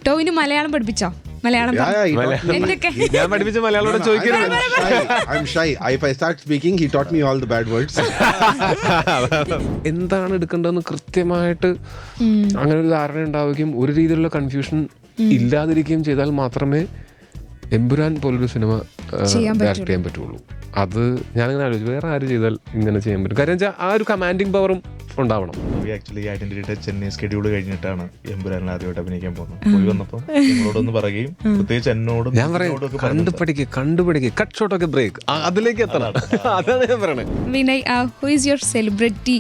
ടോവിന് മലയാളം പഠിപ്പിച്ചോ? മലയാളം ഞാൻ പഠിപ്പിച്ച മലയാളം ചോദിക്കരുത്. I'm shy. If I start speaking, he taught me all the bad words. എന്താണ് എടുക്കേണ്ടതെന്ന് കൃത്യമായിട്ട് അങ്ങനെ ഒരു ധാരണ ഉണ്ടാവുകയും ഒരു രീതിയിലുള്ള കൺഫ്യൂഷൻ ഇല്ലാതിരിക്കുകയും ചെയ്താൽ മാത്രമേ എമ്പുരാൻ പോലൊരു സിനിമ ഡയറക്റ്റ് ചെയ്യാൻ പറ്റുള്ളൂ. അത് ഞാനിങ്ങനെ ആലോചിച്ചു, വേറെ ആര് ചെയ്താൽ ഇങ്ങനെ ചെയ്യാൻ പറ്റും? കാര്യം വെച്ചാൽ ആ ഒരു കമാൻഡിങ് പവറും ഉണ്ടാവണം. ആക്ച്വലി ഐഡന്റിറ്റിയുടെ ചെന്നൈ സ്കെഡ്യൂൾ കഴിഞ്ഞിട്ടാണ് എമ്പുരാനിൽ ആദ്യമായിട്ട് അഭിനയിക്കാൻ പോകുന്നത്. പോയി വന്നപ്പോൾ നിങ്ങളോടൊന്ന് പറയുകയും പ്രത്യേകിച്ച് എന്നോടും ഞാൻ പറയും കണ്ടുപിടിക്കുക കട്ട് ഷോട്ടൊക്കെ ബ്രേക്ക് അതിലേക്ക് എത്തണം. അതാണ് ഞാൻ പറയണേ. Vinay, who is your celebrity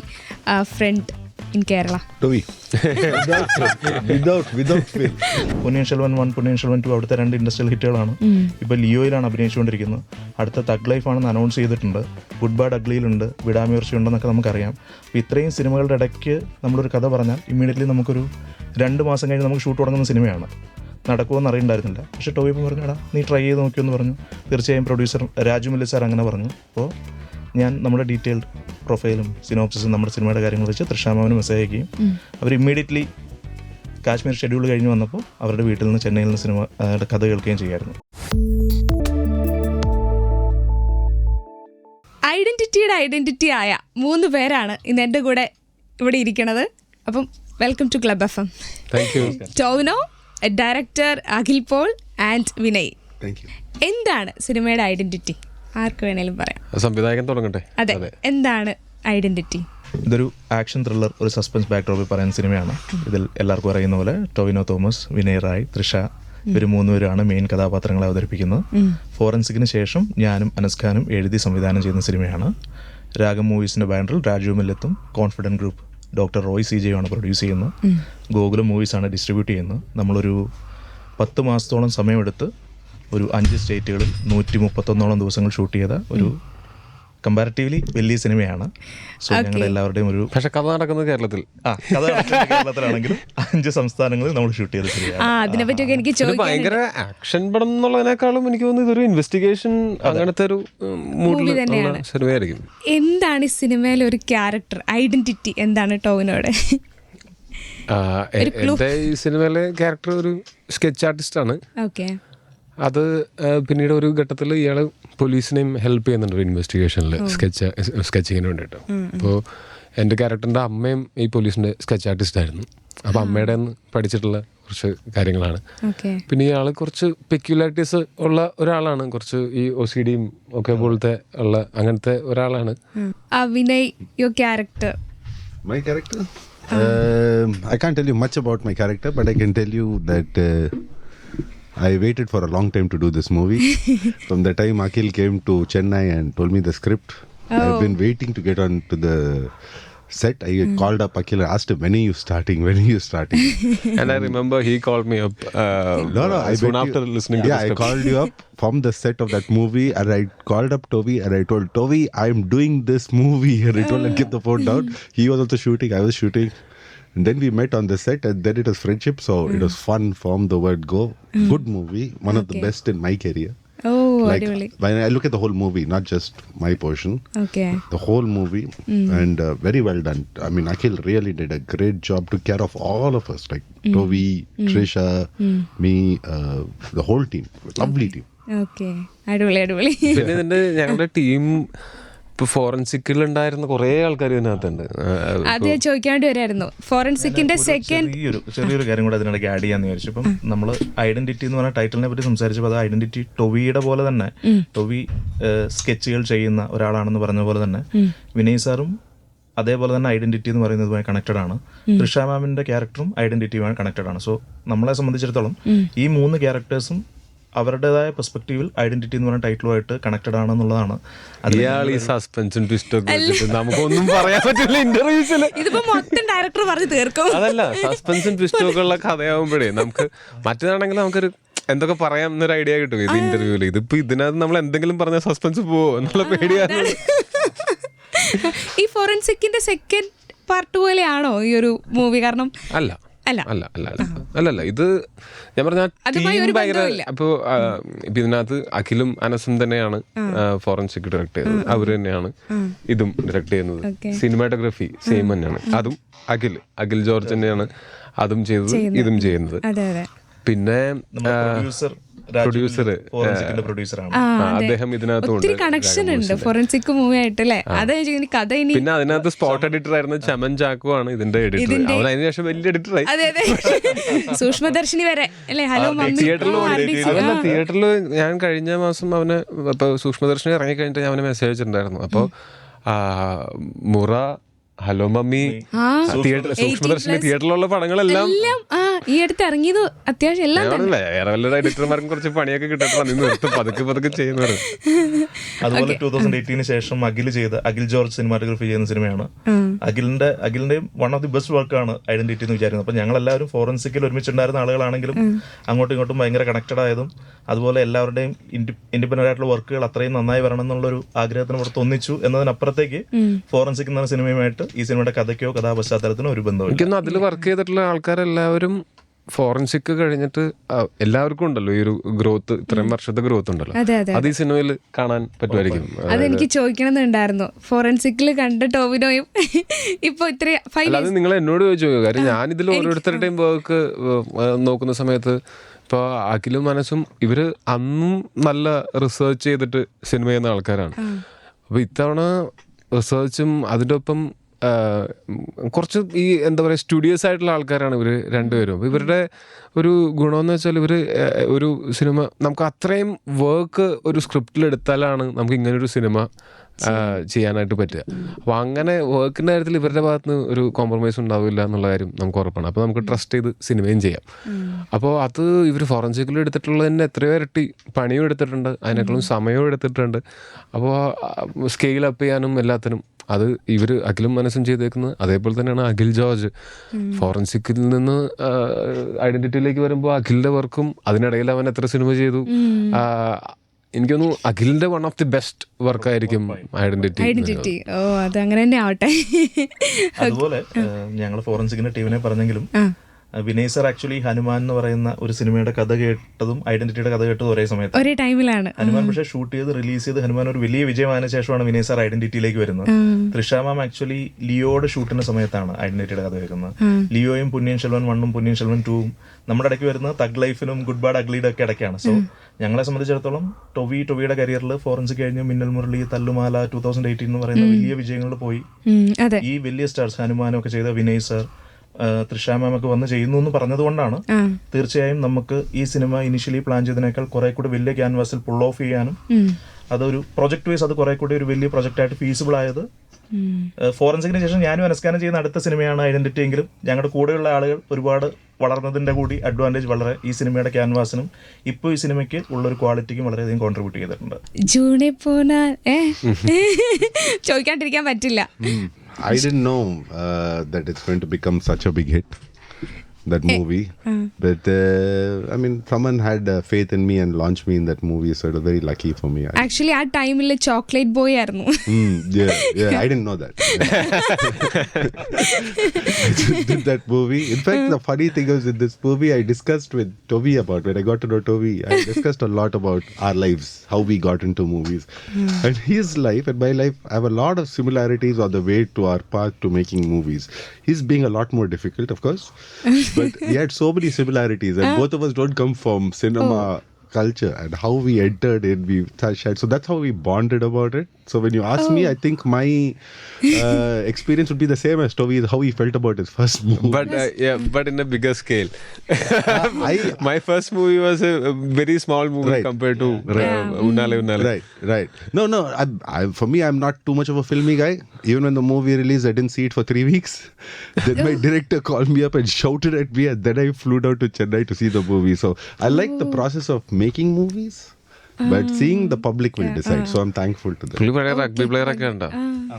friend in Kerala? Tovi. Without fail. Ponniyin Selvan 1, Ponniyin Selvan 2 അവിടുത്തെ 2 ഇൻഡസ്ട്രിയൽ ഹിറ്റുകളാണ്. ഇപ്പോൾ ലിയോയിലാണ് അഭിനയിച്ചുകൊണ്ടിരിക്കുന്നത്. അടുത്ത തഗ് ലൈഫ് ആണെന്ന് അനൗൺസ് ചെയ്തിട്ടുണ്ട്. ഗുഡ് ബാഡ് അഗ്ലിയിലുണ്ട്, വിടാമുയർച്ച ഉണ്ടെന്നൊക്കെ നമുക്കറിയാം. അപ്പോൾ ഇത്രയും സിനിമകളുടെ ഇടയ്ക്ക് നമ്മളൊരു കഥ പറഞ്ഞാൽ ഇമ്മീഡിയറ്റ്ലി നമുക്കൊരു 2 മാസം കഴിഞ്ഞ് നമുക്ക് ഷൂട്ട് തുടങ്ങുന്ന സിനിമയാണ്. നടക്കുമെന്ന് അറിയണ്ടായിരുന്നില്ല. പക്ഷേ ടോവി ഇപ്പം പറഞ്ഞു, എടാ നീ ട്രൈ ചെയ്ത് നോക്കിയെന്ന് പറഞ്ഞു. തീർച്ചയായും പ്രൊഡ്യൂസർ രാജുമല്ലി സാർ അങ്ങനെ പറഞ്ഞു. അപ്പോൾ ഞാൻ നമ്മുടെ ഡീറ്റെയിൽഡ് പ്രൊഫൈലും സിനോപ്സിസും നമ്മുടെ സിനിമയുടെ കാര്യങ്ങൾ വെച്ച് തൃഷാമാവിന് മെസ്സേജ് അയക്കുകയും അവർ ഇമ്മീഡിയറ്റ്ലി കാശ്മീർ ഷെഡ്യൂൾ കഴിഞ്ഞ് വന്നപ്പോൾ അവരുടെ വീട്ടിൽ നിന്ന് ചെന്നൈയിൽ നിന്ന് സിനിമ കഥ കേൾക്കുകയും ചെയ്യായിരുന്നു. ഐഡന്റിറ്റി ആയ 3 പേരാണ് ഇന്ന് എൻ്റെ കൂടെ ഇവിടെ ഇരിക്കണത്. അപ്പം welcome to club FM. Tovino, director Akhil Paul and Vinay. എന്താണ് സിനിമയുടെ ഐഡന്റിറ്റി? ആർക്ക് വേണേലും പറയാം. സംവിധായകൻ തുടങ്ങട്ടെ. അതെ, എന്താണ് ഐഡന്റിറ്റി? ഇതൊരു ആക്ഷൻ ത്രില്ലർ, ഒരു സസ്പെൻസ് ബാക്ക്ഡ്രോപ്പിൽ പറയുന്ന സിനിമയാണ്. ഇതിൽ എല്ലാവർക്കും അറിയുന്ന പോലെ ടോവിനോ തോമസ്, വിനയ് റായ്, തൃഷ ഇവർ 3 പേരാണ് മെയിൻ കഥാപാത്രങ്ങളെ അവതരിപ്പിക്കുന്നത്. ഫോറൻസിക്കിന് ശേഷം ഞാനും അനസ്ഖാനും എഴുതി സംവിധാനം ചെയ്യുന്ന സിനിമയാണ്. രാഗം മൂവീസിൻ്റെ ബാനറിൽ രാജു മല്ലത്തും confident group doctor Roy CJ ആണ് പ്രൊഡ്യൂസ് ചെയ്യുന്നത്. ഗോകുലം മൂവീസാണ് ഡിസ്ട്രിബ്യൂട്ട് ചെയ്യുന്നത്. നമ്മളൊരു 10 മാസത്തോളം സമയമെടുത്ത് ഒരു 5 സ്റ്റേറ്റുകളിൽ 131 ദിവസങ്ങൾ ഷൂട്ട് ചെയ്ത ഒരു കമ്പാരിറ്റീവ്ലി വലിയ സിനിമയാണ്. സോ ഞങ്ങൾ എല്ലാവരുടെയും ഒരു പക്ഷെ കഥ നടക്കുന്നത് കേരളത്തിൽ. കഥ കേരളത്തിലാണെങ്കിലും 5 സംസ്ഥാനങ്ങളിൽ നമ്മൾ ഷൂട്ട് ചെയ്ത സിനിമയാണ്. അതിനെപ്പറ്റിയൊക്കെ എനിക്ക് ഭയങ്കര ആക്ഷൻ പടം എന്നുള്ളതിനേക്കാളും എനിക്ക് തോന്നുന്നു ഇതൊരു ഇൻവെസ്റ്റിഗേഷൻ അങ്ങനത്തെ ഒരു മൂഡിലുള്ള സിനിമയായിരിക്കും. എന്താണ് ഈ സിനിമയിലെ ഒരു ക്യാരക്ടർ ഐഡന്റിറ്റി? എന്താണ് ടോവിനോടെ? എൻ്റെ ഈ സിനിമയിലെ ക്യാരക്ടർ ഒരു സ്കെച്ച് ആർട്ടിസ്റ്റ് ആണ്. ഓക്കെ. അത് പിന്നീട് ഒരു ഘട്ടത്തിൽ ഇയാൾ പോലീസിനെയും ഹെൽപ്പ് ചെയ്യുന്നുണ്ട് ഒരു ഇൻവെസ്റ്റിഗേഷനിൽ സ്കെച്ചിങ്ങിന് വേണ്ടിയിട്ട്. അപ്പോൾ എൻ്റെ ക്യാരക്ടറിൻ്റെ അമ്മയും ഈ പോലീസിൻ്റെ സ്കെച്ച് ആർട്ടിസ്റ്റ് ആയിരുന്നു. അപ്പോൾ അമ്മയുടെ പഠിച്ചിട്ടുള്ള കുറച്ച് കാര്യങ്ങളാണ്. പിന്നെ ഇയാൾ കുറച്ച് പെക്യുലാരിറ്റീസ് ഉള്ള ഒരാളാണ്. കുറച്ച് ഈ OCDയും ഒക്കെ പോലത്തെ ഉള്ള അങ്ങനത്തെ ഒരാളാണ്. Vinay, your character? My character? I can't tell you much about my character, but I can tell you that I waited for a long time to do this movie. From the time Akhil came to Chennai and told me the script, I've been waiting to get on to the set. I called up Akhil and asked him, when are you starting? And I remember he called me up soon after listening to the script. I called you up from the set of that movie, and I called up Tovi and I told Tovi, I'm doing this movie. And I told him, get the phone down. He was also shooting, I was shooting. And then we met on the set, and then it was friendship. So it was fun from the word go. Good movie, one of the best in my career. Like when I look at the whole movie, not just my portion. Okay. The whole movie, and very well done. I mean, Akhil really did a great job, took care of all of us, like Tovi, Trisha, me, the whole team. Lovely team. Okay. അടിപൊളി. പിന്നെ ഇതിന്റെ ഞങ്ങളുടെ team ഇപ്പൊ ഫോറൻസിക്കിൽ ഉണ്ടായിരുന്ന കുറെ ആൾക്കാർ ഇതിനകത്തുണ്ട്. അത് ചോദിക്കാണ്ട് വരായിരുന്നു. ഫോറൻസിക്കിന്റെ ചെറിയൊരു കാര്യം കൂടെ അതിനിടയ്ക്ക് ആഡ് ചെയ്യാന്ന് വിചാരിച്ചു. ഇപ്പം നമ്മൾ ഐഡന്റിറ്റി എന്ന് പറഞ്ഞ ടൈറ്റിലിനെ പറ്റി സംസാരിച്ചപ്പോൾ അത് ഐഡന്റിറ്റി ടൊവിയുടെ പോലെ തന്നെ, ടൊവി സ്കെച്ചുകൾ ചെയ്യുന്ന ഒരാളാണെന്ന് പറഞ്ഞ പോലെ തന്നെ വിനയ് സാറും അതേപോലെ തന്നെ ഐഡന്റിറ്റി എന്ന് പറയുന്നതുമായി കണക്റ്റഡ് ആണ്. തൃഷ മാമിന്റെ ക്യാരക്ടറും ഐഡന്റിറ്റിയുമായി കണക്റ്റഡ് ആണ്. സോ നമ്മളെ സംബന്ധിച്ചിടത്തോളം ഈ 3 ക്യാരക്ടേഴ്സും അവരുടേതായ പെർസ്പെക്റ്റീവിൽ ഐഡന്റിറ്റി എന്ന് പറഞ്ഞ ടൈറ്റിലുമായിട്ട് കണക്റ്റഡ് ആണെന്നുള്ളതാണ്. നമുക്കൊന്നും പറയാൻ പറ്റില്ല ഇന്റർവ്യൂസിൽ. ഇതിപ്പോ മൊത്തം ഡയറക്ടർ പറഞ്ഞു തീർക്കും. അതല്ല, സസ്പെൻസും ട്വിസ്റ്റൊക്കെ ഉള്ള കഥയാവുമ്പോഴേ നമുക്ക് മറ്റേതാണെങ്കിൽ നമുക്കൊരു എന്തൊക്കെ പറയാം എന്നൊരു ഐഡിയ കിട്ടും. ഇത് ഇന്റർവ്യൂല് ഇതിപ്പോ ഇതിനകത്ത് നമ്മൾ എന്തെങ്കിലും പറഞ്ഞ സസ്പെൻസ് പോവോ എന്നുള്ള പേടിയാണ്. ഈ ഫോറൻസിക്കിന്റെ സെക്കൻഡ് പാർട്ട് പോലെയാണോ ഈ ഒരു മൂവി? കാരണം അല്ല ഇത് ഞാൻ പറഞ്ഞ ഭയങ്കര ഇപ്പൊ ഇതിനകത്ത് അഖിലും അനസും തന്നെയാണ് ഫോറൻസിക് ഡയറക്ട് ചെയ്തത്. അവര് തന്നെയാണ് ഇതും ഡയറക്ട് ചെയ്യുന്നത്. സിനിമാറ്റോഗ്രാഫി സെയിം തന്നെയാണ്. അതും അഖിൽ ജോർജ് തന്നെയാണ് അതും ചെയ്തത് ഇതും ചെയ്യുന്നത്. പിന്നെ പ്രൊഡ്യൂസർ പ്രൊഡ്യൂസറാണ്. അദ്ദേഹം ഇതിനകത്തുണ്ട്. ഒത്തിരി കണക്ഷൻ ഉണ്ട് ഫോറൻസിക് മൂവി ആയിട്ട് അല്ലേ? അത് കഥ ഇനി പിന്നെ അതിനകത്ത് സ്പോട്ട് എഡിറ്റർ ആയിരുന്ന ചമൻ ചാക്കോ ആണ് ഇതിന്റെ എഡിറ്റർ. അവൻ അതിനുശേഷം വലിയ എഡിറ്ററായി. അതെ അതെ സൂക്ഷ്മദർശിനി വരെ അല്ലേ? ഹലോ മമ്മി തിയേറ്ററിൽ ഞാൻ കഴിഞ്ഞ മാസം അവന് ഇപ്പൊ സൂക്ഷ്മദർശിനി ഇറങ്ങി കഴിഞ്ഞിട്ട് ഞാൻ അവന് മെസ്സേജ് അയച്ചിട്ടുണ്ടായിരുന്നു. അപ്പൊ മുറ, ഹലോ മമ്മി, സൂക്ഷ്മദർശിനി തിയേറ്ററിലുള്ള പടങ്ങളെല്ലാം ഈ അടുത്ത് ഇറങ്ങിയത് അത്യാവശ്യം എല്ലാം വേറെ വല്ല എഡിറ്റർമാർക്കും കുറച്ച് പണിയൊക്കെ കിട്ടട്ടെ നിർത്തും പതുക്കെ ചെയ്യുന്നത്. അതുപോലെ 2018 ശേഷം അഖിൽ ജോർജ് സിനിമാറ്റോഗ്രഫി ചെയ്യുന്ന സിനിമയാണ്. അഖിലിന്റെ വൺ ഓഫ് ദി ബെസ്റ്റ് വർക്കാണ് ഐഡന്റിറ്റി എന്ന് വിചാരിക്കുന്നത്. അപ്പൊ ഞങ്ങൾ എല്ലാവരും ഫോറൻസിക്കിൽ ഒരുമിച്ചുണ്ടായിരുന്ന ആളുകളാണെങ്കിലും അങ്ങോട്ടും ഇങ്ങോട്ടും ഭയങ്കര കണക്റ്റഡ് ആയതും അതുപോലെ എല്ലാവരുടെയും ഇൻഡിപെൻഡന്റ് ആയിട്ടുള്ള വർക്കുകൾ അത്രയും നന്നായി വരണം എന്നുള്ളൊരു ആഗ്രഹത്തിന് പുറത്ത് ഒന്നിച്ചു എന്നതിനപ്പുറത്തേക്ക് ഫോറൻസിക് എന്ന സിനിമയുമായിട്ട് ഈ സിനിമയുടെ കഥയ്ക്കോ കഥാപശ്ചാത്തലത്തിനോ ഒരു ബന്ധമില്ല. അതിൽ വർക്ക് ചെയ്തിട്ടുള്ള ആൾക്കാരെല്ലാവരും ഫോറൻസിക് കഴിഞ്ഞിട്ട് എല്ലാവർക്കും ഉണ്ടല്ലോ ഈ ഒരു ഗ്രോത്ത്, ഇത്രയും വർഷത്തെ ഗ്രോത്ത് ഉണ്ടല്ലോ. അത് ഈ സിനിമയിൽ കാണാൻ പറ്റുമായിരിക്കും. അതെനിക്ക് ചോദിക്കണമെന്നുണ്ടായിരുന്നു. ഫോറൻസിക്കിൽ കണ്ട ടോവിനോയും ഇപ്പൊ ഇത്ര അത് നിങ്ങൾ എന്നോട് ചോദിച്ചു. കാര്യം ഞാനിതിൽ ഓരോരുത്തരുടെയും വർക്ക് നോക്കുന്ന സമയത്ത് ഇപ്പോൾ അഖിലും മനസ്സും ഇവര് അന്നും നല്ല റിസർച്ച് ചെയ്തിട്ട് സിനിമ ചെയ്യുന്ന ആൾക്കാരാണ്. അപ്പോൾ ഇത്തവണ റിസർച്ചും അതിൻ്റെ ഒപ്പം കുറച്ച് ഈ എന്താ പറയുക സ്റ്റുഡിയോസ് ആയിട്ടുള്ള ആൾക്കാരാണ് ഇവർ രണ്ടുപേരും. അപ്പോൾ ഇവരുടെ ഒരു ഗുണമെന്ന് വെച്ചാൽ ഇവർ ഒരു സിനിമ നമുക്ക് അത്രയും വർക്ക് ഒരു സ്ക്രിപ്റ്റിൽ എടുത്താലാണ് നമുക്ക് ഇങ്ങനൊരു സിനിമ ചെയ്യാനായിട്ട് പറ്റുക. അപ്പോൾ അങ്ങനെ വർക്കിൻ്റെ കാര്യത്തിൽ ഇവരുടെ ഭാഗത്ത് നിന്ന് ഒരു കോംപ്രമൈസ് ഉണ്ടാവില്ല എന്നുള്ള കാര്യം നമുക്ക് ഉറപ്പാണ്. അപ്പോൾ നമുക്ക് ട്രസ്റ്റ് ചെയ്ത് സിനിമയും ചെയ്യാം. അപ്പോൾ അത് ഇവർ ഫോറൻസിക്കിൽ എടുത്തിട്ടുള്ളതിന് എത്രയോ ഇരട്ടി പണിയും എടുത്തിട്ടുണ്ട്, അതിനേക്കാളും സമയവും എടുത്തിട്ടുണ്ട്. അപ്പോൾ സ്കെയിൽ അപ്പ് ചെയ്യാനും എല്ലാത്തിനും അത് ഇവർ അഖിലും മനസ്സും ചെയ്തേക്കുന്നത്. അതേപോലെ തന്നെയാണ് അഖിൽ ജോർജ് ഫോറൻസിക്കിൽ നിന്ന് ഐഡന്റിറ്റിയിലേക്ക് വരുമ്പോൾ അഖിലിന്റെ വർക്കും അതിനിടയിൽ അവൻ എത്ര സിനിമ ചെയ്തു. എനിക്ക് തോന്നുന്നു അഖിലിന്റെ വൺ ഓഫ് ദി ബെസ്റ്റ് വർക്കായിരിക്കും ഐഡന്റിറ്റി. ഓ അത് അങ്ങനെ തന്നെ ആവട്ടെ. അതുപോലെ ഞങ്ങൾ ഫോറൻസിക്കിന്റെ ടീമിനെ പറഞ്ഞെങ്കിലും വിനയ് സർ ആക്ച്വലി ഹനുമാൻ എന്ന് പറയുന്ന ഒരു സിനിമയുടെ കഥ കേട്ടതും ഐഡന്റിറ്റിയുടെ കഥ കേട്ടതും ഒരേ സമയത്ത് ഒരേ ടൈമിലാണ്. ഹനുമാൻ പക്ഷേ ഷൂട്ട് ചെയ്ത് റിലീസ് ചെയ്ത് ഹനുമാൻ ഒരു വലിയ വിജയമായതിനു ശേഷമാണ് വിനയ് സർ ഐഡന്റിറ്റിയിലേക്ക് വരുന്നത്. തൃഷ മാം ആക്ച്വലി ലിയോയുടെ ഷൂട്ടിന്റെ സമയത്താണ് ഐഡന്റിറ്റിയുടെ കഥ കേൾക്കുന്നത്. ലിയോയും പൊന്നിയിൻ സെൽവൻ 1ഉം പൊന്നിയിൻ സെൽവൻ 2ഉം നമ്മുടെ ഇടയ്ക്ക് വരുന്നത് തഗ് ലൈഫിനും ഗുഡ് ബാഡ് അഗ്ലിയുടെ ഒക്കെ ഇടയ്ക്കാണ്. സോ ഞങ്ങളെ സംബന്ധിച്ചിടത്തോളം ടൊവിയുടെ കരിയറിൽ ഫോറൻസിക് കഴിഞ്ഞ് മിന്നൽ മുരളി, തല്ലുമാല, 2018 എന്ന് പറയുന്ന വലിയ വിജയങ്ങളിൽ പോയി ഈ വലിയ സ്റ്റാർസ് ഹനുമാനും ഒക്കെ ചെയ്ത വിനയ് സർ, തൃഷ മാം ഒക്കെ വന്ന് ചെയ്യുന്നു എന്ന് പറഞ്ഞതുകൊണ്ടാണ് തീർച്ചയായും നമുക്ക് ഈ സിനിമ ഇനിഷ്യലി പ്ലാൻ ചെയ്തതിനേക്കാൾ കുറെ കൂടി വലിയ ക്യാൻവാസിൽ പുൾ ഓഫ് ചെയ്യാനും അതൊരു പ്രൊജക്ട് വൈസ് അത് കുറെ കൂടി ഒരു വലിയ പ്രൊജക്റ്റായിട്ട് ഫീസിബിൾ ആയത്. ഫോറൻസിക്കിന് ശേഷം ഞാനും അനസ്കാരം ചെയ്യുന്ന അടുത്ത സിനിമയാണ് ഐഡന്റിറ്റി എങ്കിലും ഞങ്ങളുടെ കൂടെയുള്ള ആളുകൾ ഒരുപാട് വളർന്നതിന്റെ കൂടി അഡ്വാൻറ്റേജ് വളരെ ഈ സിനിമയുടെ ക്യാൻവാസിനും ഇപ്പോൾ ഈ സിനിമയ്ക്ക് ഉള്ളൊരു ക്വാളിറ്റിക്കും വളരെയധികം കോൺട്രിബ്യൂട്ട് ചെയ്തിട്ടുണ്ട്. ജൂണെ പോനാൽ ചോദിക്കാണ്ടിരിക്കാൻ പറ്റില്ല. I didn't know that it's going to become such a big hit, that movie. But I mean, someone had faith in me and launched me in that movie, so it was very lucky for me. Actually, ആ ടൈമിൽ chocolate boy ആയിരുന്നു. Yeah, I didn't know that. I just did that movie. In fact, the funny thing was in this movie, I discussed with Toby about, when I got to know Toby, I discussed a lot about our lives, how we got into movies. And his life and my life have a lot of similarities on the way to our path to making movies. He's being a lot more difficult, of course. But we had so many similarities, and both of us don't come from cinema culture, and how we entered it, we shared. So that's how we bonded about it. So when you ask me, I think my experience would be the same as Toby, how he felt about his first movie. But in a bigger scale. My first movie was a very small movie compared to Unnale. Right. No. For me, I'm not too much of a filmy guy. Even when the movie released, I didn't see it for 3 weeks. Then my director called me up and shouted at me, and then I flew down to Chennai to see the movie. So I like the process of making movies. But seeing the public will decide. So I'm thankful to that. Rugby player ഒക്കെ ഉണ്ടോ?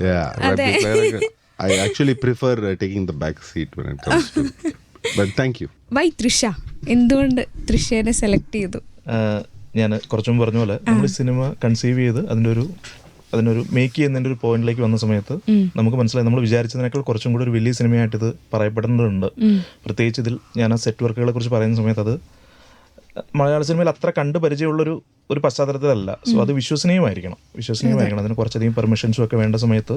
Yeah. Rugby player. I actually prefer taking the back seat when it comes to. But thank you. Why Trisha? എന്തുകൊണ്ട് തൃഷയെ select ചെയ്തു? ഞാൻ കുറച്ചും പറഞ്ഞ പോലെ നമ്മൾ cinema conceive ചെയ്ത് അതിനൊരു മേക്ക് ചെയ്യുന്നതിൻ്റെ ഒരു പോയിന്റിലേക്ക് വന്ന സമയത്ത് നമുക്ക് മനസ്സിലായി നമ്മൾ വിചാരിച്ചതിനേക്കാൾ കുറച്ചും കൂടി ഒരു വലിയ സിനിമയായിട്ട് ഇത് പറയപ്പെടുന്നുണ്ട്. പ്രത്യേകിച്ച് ഇതിൽ ഞാൻ ആ സെറ്റ് വർക്കുകളെ കുറിച്ച് പറയുന്ന സമയത്ത് അത് മലയാള സിനിമയിൽ അത്ര കണ്ട് പരിചയമുള്ളൊരു പശ്ചാത്തലത്തിലല്ല. സോ അത് വിശ്വസനീയമായിരിക്കണം. അതിന് കുറച്ചധികം പെർമിഷൻസും ഒക്കെ വേണ്ട സമയത്ത്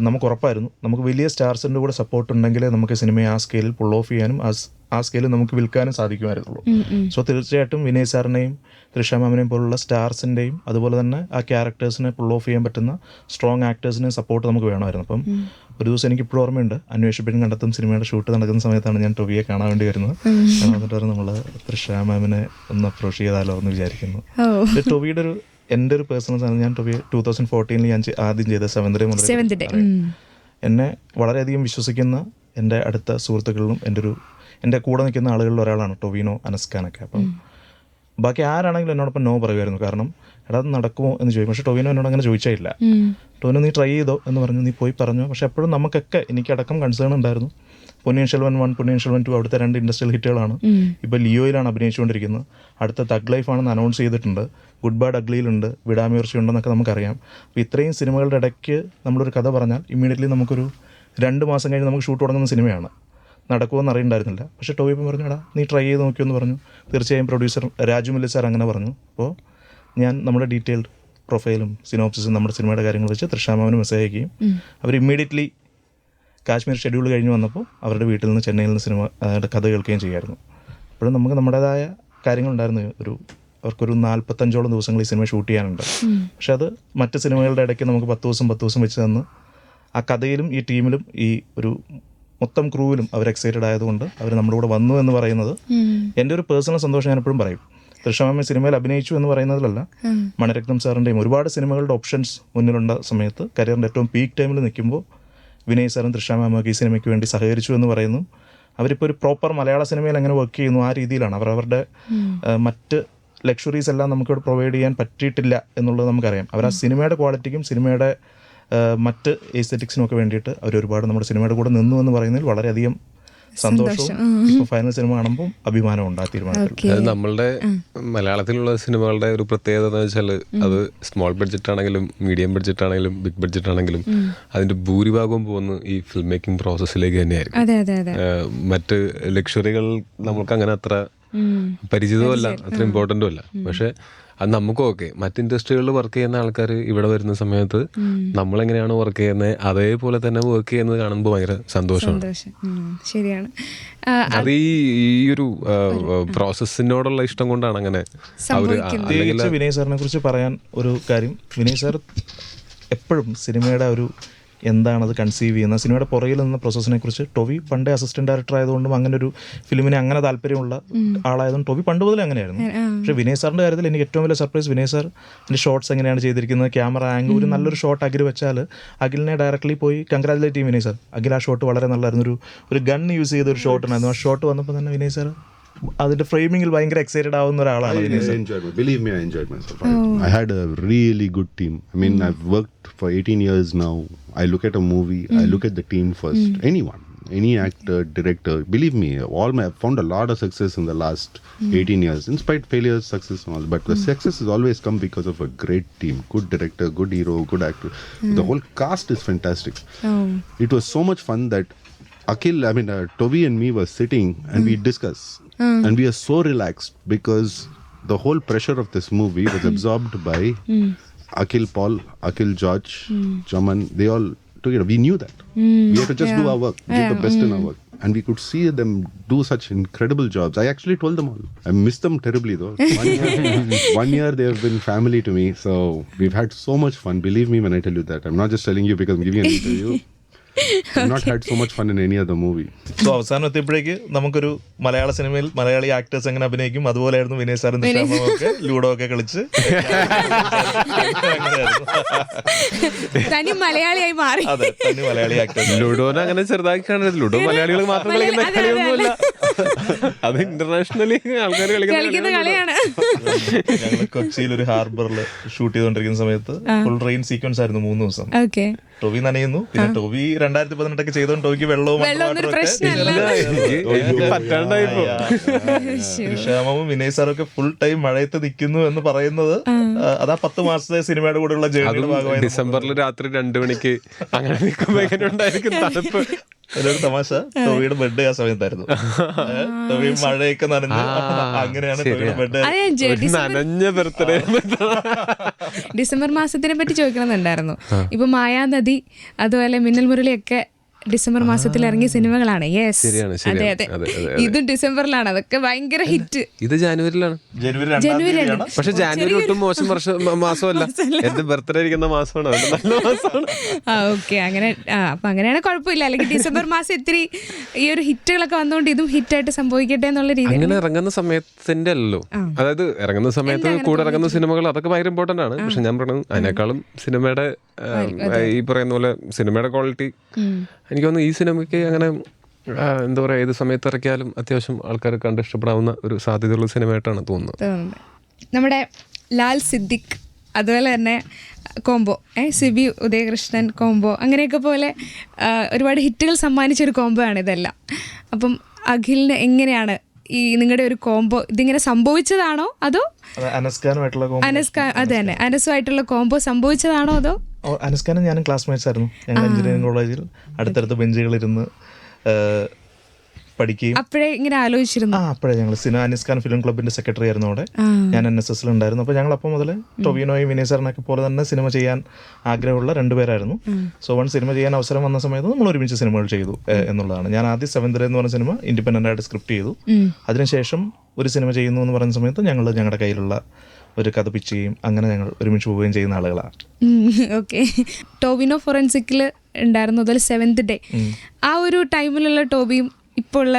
നമുക്ക് ഉറപ്പായിരുന്നു നമുക്ക് വലിയ സ്റ്റാർസിൻ്റെ കൂടെ സപ്പോർട്ട് ഉണ്ടെങ്കിലേ നമുക്ക് സിനിമയെ ആ സ്കെയിലിൽ പുൾ ഓഫ് ചെയ്യാനും ആ സ്കെയിലിൽ നമുക്ക് വിൽക്കാനും സാധിക്കുമായിരുന്നുള്ളൂ. സോ തീർച്ചയായിട്ടും വിനയ് സാറിനെയും തൃഷ മാമിനെയും പോലുള്ള സ്റ്റാർസിൻ്റെയും അതുപോലെ തന്നെ ആ ക്യാരക്ടേഴ്സിനെ പുൾ ഓഫ് ചെയ്യാൻ പറ്റുന്ന സ്ട്രോങ് ആക്ടേഴ്സിനെയും സപ്പോർട്ട് നമുക്ക് വേണമായിരുന്നു. അപ്പം ഒരു ദിവസം എനിക്ക് ഇപ്പോഴും ഓർമ്മയുണ്ട്, അന്വേഷിപ്പിൻ കണ്ടെത്തും സിനിമയുടെ ഷൂട്ട് നടക്കുന്ന സമയത്താണ് ഞാൻ ടൊവിയെ കാണാൻ വേണ്ടി വരുന്നത്. എന്നിട്ട് നമ്മൾ തൃഷ മാമിനെ ഒന്ന് അപ്രോച്ച് ചെയ്താലോ എന്ന് വിചാരിക്കുന്നു. ടൊവിയുടെ എൻ്റെ ഒരു പേഴ്സണൽ സാധനം, ഞാൻ ടൊവി 2014 ഞാൻ ആദ്യം ചെയ്ത സെവന്ത് ഡേ എന്നെ വളരെയധികം വിശ്വസിക്കുന്ന എൻ്റെ അടുത്ത സുഹൃത്തുക്കളിലും എൻ്റെ കൂടെ നിൽക്കുന്ന ആളുകളിൽ ഒരാളാണ് ടൊവിനോ അനസ്കാനൊക്കെ. അപ്പം ബാക്കി ആരാണെങ്കിലും എന്നോടൊപ്പം നോ പറയുമായിരുന്നു. കാരണം എടാ അത് നടക്കുമോ എന്ന് ചോദിക്കും. പക്ഷേ ടൊവിനോ എന്നോട് അങ്ങനെ ചോദിച്ചില്ല. ടൊവിനോ നീ ട്രൈ ചെയ്തോ എന്ന് പറഞ്ഞു, നീ പോയി പറഞ്ഞു. പക്ഷെ എപ്പോഴും നമുക്കൊക്കെ എനിക്കടക്കം കൺസേൺ ഉണ്ടായിരുന്നു. പൊന്നിയിൻ സെൽവൻ 1, പൊന്നിയിൻ സെൽവൻ 2 അവിടുത്തെ 2 ഇൻഡസ്ട്രിയൽ ഹിറ്റുകളാണ്. ഇപ്പോൾ ലിയോയിലാണ് അഭിനയിച്ചുകൊണ്ടിരിക്കുന്നത്. അടുത്ത തഗ് ലൈഫാണെന്ന് അനൗൺസ് ചെയ്തിട്ടുണ്ട്. ഗുഡ് ബാഡ് അഗ്ലിയിലുണ്ട്, വിടാമുയർച്ച ഉണ്ടെന്നൊക്കെ നമുക്കറിയാം. അപ്പോൾ ഇത്രയും സിനിമകളുടെ ഇടയ്ക്ക് നമ്മളൊരു കഥ പറഞ്ഞാൽ ഇമ്മീഡിയറ്റ്ലി നമുക്കൊരു 2 മാസം കഴിഞ്ഞ് നമുക്ക് ഷൂട്ട് തുടങ്ങുന്ന സിനിമയാണ്. നടക്കുമെന്ന് അറിയണ്ടായിരുന്നില്ല. പക്ഷേ ടോവി ഇപ്പം പറഞ്ഞു, എടാ നീ ട്രൈ ചെയ്ത് നോക്കിയെന്ന് പറഞ്ഞു. തീർച്ചയായും പ്രൊഡ്യൂസർ രാജു മല്ലി സാർ അങ്ങനെ പറഞ്ഞു. അപ്പോൾ ഞാൻ നമ്മുടെ ഡീറ്റെയിൽഡ് പ്രൊഫൈലും സിനോപ്സിസും നമ്മുടെ സിനിമയുടെ കാര്യങ്ങൾ വെച്ച് തൃഷാമാവിന് മെസ്സേജ് അയക്കുകയും അവർ ഇമ്മീഡിയറ്റ്ലി കാശ്മീർ ഷെഡ്യൂൾ കഴിഞ്ഞ് വന്നപ്പോൾ അവരുടെ വീട്ടിൽ നിന്ന് ചെന്നൈയിൽ നിന്ന് സിനിമയുടെ കഥ കേൾക്കുകയും ചെയ്യുമായിരുന്നു. അപ്പോഴും നമുക്ക് നമ്മുടേതായ കാര്യങ്ങളുണ്ടായിരുന്നു. അവർക്കൊരു 45ഓളം ദിവസങ്ങൾ ഈ സിനിമ ഷൂട്ട് ചെയ്യാനുണ്ട്. പക്ഷെ അത് മറ്റ് സിനിമകളുടെ ഇടയ്ക്ക് നമുക്ക് 10 ദിവസം വെച്ച് തന്ന് ആ കഥയിലും ഈ ടീമിലും ഈ ഒരു മൊത്തം ക്രൂവിലും അവർ എക്സൈറ്റഡ് ആയതുകൊണ്ട് അവർ നമ്മുടെ കൂടെ വന്നു എന്ന് പറയുന്നത് എൻ്റെ ഒരു പേഴ്സണൽ സന്തോഷം. ഞാൻ എപ്പോഴും പറയും, തൃഷാമാമി സിനിമയിൽ അഭിനയിച്ചു എന്ന് പറയുന്നതിലല്ല, മണിരത്നം സാറിൻ്റെയും ഒരുപാട് സിനിമകളുടെ ഓപ്ഷൻസ് മുന്നിലുണ്ട സമയത്ത് കരിയറിൻ്റെ ഏറ്റവും പീക്ക് ടൈമിൽ നിൽക്കുമ്പോൾ വിനയ് സാറും തൃഷാമാമൊക്കെ ഈ സിനിമയ്ക്ക് വേണ്ടി സഹകരിച്ചു എന്ന് പറയുന്നു. അവരിപ്പോൾ ഒരു പ്രോപ്പർ മലയാള സിനിമയിൽ എങ്ങനെ വർക്ക് ചെയ്യുന്നു ആ രീതിയിലാണ്. അവരുടെ മറ്റ് ലക്ഷറീസ് എല്ലാം നമുക്കിവിടെ പ്രൊവൈഡ് ചെയ്യാൻ പറ്റിയിട്ടില്ല എന്നുള്ളത് നമുക്കറിയാം. അവർ ആ സിനിമയുടെ ക്വാളിറ്റിക്കും സിനിമയുടെ മറ്റ് എസ്തെറ്റിക്സിനും ഒക്കെ വേണ്ടിയിട്ട് അവർ ഒരുപാട് നമ്മുടെ സിനിമയുടെ കൂടെ നിന്നു എന്ന് പറയുന്നതിൽ വളരെയധികം സന്തോഷവും ഇപ്പോൾ ഫൈനൽ സിനിമ കാണുമ്പോൾ അഭിമാനം ഉണ്ട് ആ തീരുമാനത്തിൽ. അത് നമ്മളുടെ മലയാളത്തിലുള്ള സിനിമകളുടെ ഒരു പ്രത്യേകത എന്ന് വെച്ചാൽ അത് സ്മോൾ ബഡ്ജറ്റ് ആണെങ്കിലും മീഡിയം ബഡ്ജറ്റ് ആണെങ്കിലും ബിഗ് ബഡ്ജറ്റ് ആണെങ്കിലും അതിന്റെ ഭൂരിഭാഗവും പോകുന്ന ഈ ഫിലിം മേക്കിംഗ് പ്രോസസ്സിലേക്ക് തന്നെയായിരിക്കും. മറ്റ് ലക്ഷറികൾ നമുക്ക് അങ്ങനെ അത്ര പരിചിതമല്ല, അത്ര ഇമ്പോർട്ടന്റും അല്ല. പക്ഷെ അത് നമുക്കും ഓക്കെ. മറ്റ് ഇൻഡസ്ട്രികളിൽ വർക്ക് ചെയ്യുന്ന ആൾക്കാർ ഇവിടെ വരുന്ന സമയത്ത് നമ്മളെങ്ങനെയാണ് വർക്ക് ചെയ്യുന്നത് അതേപോലെ തന്നെ വർക്ക് ചെയ്യുന്നത് കാണുമ്പോൾ ഭയങ്കര സന്തോഷമാണ്. ശരിയാണ്. അത് ഈ ഒരു പ്രോസസ്സിനോടുള്ള ഇഷ്ടം കൊണ്ടാണ് അങ്ങനെ. പ്രത്യേകിച്ച് വിനയ് സാറിനെ കുറിച്ച് പറയാൻ ഒരു കാര്യം, വിനയ് സാർ എപ്പോഴും സിനിമയുടെ ഒരു എന്താണത് കൺസീവ് ചെയ്യുന്നത്, സിനിമയുടെ പുറകിൽ നിന്ന പ്രോസസ്സിനെ കുറിച്ച് ടൊവി പണ്ടേ അസിസ്റ്റന്റ് ഡയറക്ടർ ആയതുകൊണ്ടും അങ്ങനെ ഒരു ഫിലിമിനെ അങ്ങനെ താല്പര്യമുള്ള ആളായതുകൊണ്ട് ടൊവി പണ്ട് മുതലേ അങ്ങനെയായിരുന്നു. പക്ഷേ വിനയ് സാറിൻ്റെ കാര്യത്തിൽ എനിക്ക് ഏറ്റവും വലിയ സർപ്രൈസ്, വിനയ് സാർ എൻ്റെ ഷോട്ട്സ് എങ്ങനെയാണ് ചെയ്തിരിക്കുന്നത്, ക്യാമറ ആംഗിൾ, ഒരു നല്ലൊരു ഷോട്ട് അഖിൽ വെച്ചാൽ അഖിലിനെ ഡയറക്റ്റ്ലി പോയി കൺഗ്രാജുലേറ്റ് ചെയ്യും വിനയ് സാർ. അഖിൽ ആ ഷോട്ട് വളരെ നല്ലതായിരുന്നു, ഒരു ഗൺ യൂസ് ചെയ്ത ഒരു ഷോട്ടുണ്ടായിരുന്നു. ആ ഷോട്ട് വന്നപ്പോൾ തന്നെ വിനയ് സാർ അതിന്റെ ഫ്രെയിമിംഗിൽ ഭയങ്കര എക്സൈറ്റഡ് ആവുന്ന ഒരാളാണ്. Believe me, I enjoyed myself. I had a really good team. I mean, I've worked for 18 years now. I look at a movie, I look at the team first. Anyone, any actor, director, believe me, I've found a lot of success in the last 18 years, in spite failures, success and all. But the success has always come because of a great team, good director, good hero, good actor. The whole cast is fantastic. It was so much fun that Akhil, Tovi and me were sitting and we discuss. And we are so relaxed because the whole pressure of this movie was absorbed by Akhil Paul, Akhil George, Chaman. They all together. We knew that. We had to just do our work, give the best in our work. And we could see them do such incredible jobs. I actually told them all. I miss them terribly though. 1 year they have been family to me. So we've had so much fun. Believe me when I tell you that. I'm not just telling you because I'm giving an interview. I've not had so much fun in any other movie. So അവസാനം എത്തിയപ്പോഴേക്ക് നമുക്കൊരു മലയാള സിനിമയിൽ Malayali actors എങ്ങനെ അഭിനയിക്കും അതുപോലെയായിരുന്നു വിനയ് സാറും ഒക്കെ ludo ഒക്കെ കളിച്ച് തനി മലയാളിയായി മാറി. അതെ, തനി മലയാളി ആക്ടേഴ്സ്. ലുഡോനെ അങ്ങനെ ചെറുതാക്കി കാണരുത്. ലുഡോ മലയാളികൾ മാത്രം കളിക്കുന്ന കളിയൊന്നുമില്ല, അത് ഇന്റർനാഷണലി ആൾക്കാർ കളിക്കുന്ന കളിയാണ്. ഞങ്ങൾ കൊച്ചിയിൽ ഒരു ഹാർബറിൽ ഷൂട്ട് ചെയ്തുകൊണ്ടിരിക്കുന്ന സമയത്ത് ഫുൾ റെയിൻ സീക്വൻസ് ആയിരുന്നു 3 ദിവസം. ടൊവി നനയുന്നു. പിന്നെ ടൊവി 2018 ചെയ്തോണ്ട് ടൊവിക്ക് വെള്ളവും ക്ഷാമവും വിനയ് സാറൊക്കെ ഫുൾ ടൈം മഴയത്ത് നിൽക്കുന്നു എന്ന് പറയുന്നത് അതാ 10 മാസത്തെ സിനിമയുടെ കൂടെയുള്ള ജേർണിയുടെ ഭാഗമായി. ഡിസംബറിൽ രാത്രി 2 മണിക്ക് അങ്ങനെ നിൽക്കുമ്പോ എങ്ങനെ ഉണ്ടായിരിക്കും തണുപ്പ്. അതിലൊരു തമാശ, ടോവിയുടെ ബർത്ത്ഡേ ആ സമയത്തായിരുന്നു. ടോവി മഴയൊക്കെ നനഞ്ഞ്, അങ്ങനെയാണ് ടോവിയുടെ ബർത്ത്ഡേ. നനഞ്ഞ ബർത്ത്ഡേ. ഡിസംബർ മാസത്തിനെ പറ്റി ചോദിക്കണമെന്നുണ്ടായിരുന്നു. ഇപ്പൊ മായാനദി അതുപോലെ മിന്നൽ മുരളിയൊക്കെ ഡിസംബർ മാസത്തിൽ ഇറങ്ങിയ സിനിമകളാണ്. യെസ്, അതെ അതെ, ഇതും ഡിസംബറിലാണ്. അതൊക്കെ ഭയങ്കര ഹിറ്റ്. ഇത് ജനുവരിയിലാണ്. ജനുവരി. പക്ഷെ ജനുവരി ഒട്ടും മോശം മാസമല്ല, എന്റെ ബർത്ത്ഡേ ഇരിക്കുന്ന മാസമാണ്, നല്ല മാസമാണ്. ഓക്കെ, അങ്ങനെ അപ്പൊ അങ്ങനെയാണ്, കുഴപ്പമില്ല. അല്ലെങ്കിൽ ഡിസംബർ മാസം ഇത്തിരി ഈ ഒരു ഹിറ്റുകളൊക്കെ വന്നുകൊണ്ട് ഇതും ഹിറ്റായിട്ട് സംഭവിക്കട്ടെ എന്നുള്ള രീതി. അങ്ങനെ ഇറങ്ങുന്ന സമയത്തിന്റെ അല്ലല്ലോ, അതായത് ഇറങ്ങുന്ന സമയത്ത് കൂടെ ഇറങ്ങുന്ന സിനിമകൾ അതൊക്കെ ഭയങ്കര ഇമ്പോർട്ടന്റ് ആണ്. പക്ഷെ ഞാൻ പറയുന്നത് അതിനേക്കാളും സിനിമയുടെ ഈ പറയുന്ന പോലെ സിനിമയുടെ ക്വാളിറ്റി എനിക്ക് തോന്നുന്നു ഈ സിനിമയ്ക്ക് അങ്ങനെ എന്താ പറയാ, ഏത് സമയത്ത് ഇറക്കിയാലും അത്യാവശ്യം ആൾക്കാർ കണ്ട് ഇഷ്ടപ്പെടാവുന്ന ഒരു സാധ്യതയുള്ള സിനിമയായിട്ടാണ് തോന്നുന്നത്. നമ്മുടെ ലാൽ സിദ്ദിഖ് അതുപോലെ തന്നെ കോംബോ, സിബി ഉദയകൃഷ്ണൻ കോംബോ, അങ്ങനെയൊക്കെ പോലെ ഒരുപാട് ഹിറ്റുകൾ സമ്മാനിച്ചൊരു കോംബോ ആണ് ഇതെല്ലാം. അപ്പം അഖിലിന് എങ്ങനെയാണ് ഈ നിങ്ങളുടെ ഒരു കോംബോ, ഇതിങ്ങനെ സംഭവിച്ചതാണോ അതോ അത് തന്നെ അനസുമായിട്ടുള്ള കോംബോ സംഭവിച്ചതാണോ അതോ? അനസ്കാനും ഞാനും ക്ലാസ്മേറ്റ്സ് ആയിരുന്നു. ഞങ്ങൾ എഞ്ചിനീയറിംഗ് കോളേജിൽ അടുത്തടുത്ത് ബെഞ്ചുകളിരുന്ന് പഠിക്കുകയും. അപ്പോഴേ ഇങ്ങനെ ആലോചിച്ചിരുന്നു? അപ്പോഴേ ഞങ്ങൾ അനസ്കാൻ ഫിലിം ക്ലബിന്റെ സെക്രട്ടറി ആയിരുന്നു അവിടെ, ഞാൻ NSS ഉണ്ടായിരുന്നു. അപ്പോൾ ഞങ്ങൾ അപ്പം മുതൽ ടൊവിനോയും വിനയ് സാറിനൊക്കെ പോലെ തന്നെ സിനിമ ചെയ്യാൻ ആഗ്രഹമുള്ള രണ്ടുപേരായിരുന്നു. സോ സിനിമ ചെയ്യാൻ അവസരം വന്ന സമയത്ത് നമ്മൾ ഒരുമിച്ച് സിനിമകൾ ചെയ്തു എന്നുള്ളതാണ്. ഞാൻ ആദ്യം സെവൻത് എന്ന് പറഞ്ഞ സിനിമ ഇൻഡിപെൻഡന്റ് ആയിട്ട് സ്ക്രിപ്റ്റ് ചെയ്തു. അതിനുശേഷം ഒരു സിനിമ ചെയ്യുന്നു എന്ന് പറയുന്ന സമയത്ത് ഞങ്ങൾ ഞങ്ങളുടെ കയ്യിലുള്ള ഒരു കഥ പിച്ച് ചെയ്യും, അങ്ങനെ ഞങ്ങൾ ഒരുമിച്ച് പോവുകയും ചെയ്യുന്ന ആളുകളാണ്. ഓക്കെ, ടോവിനോ ഫോറൻസിക്കിൽ ഉണ്ടായിരുന്നു അതുപോലെ സെവൻത് ഡേ. ആ ഒരു ടൈമിലുള്ള ടോബിയും ഇപ്പോൾ ഉള്ള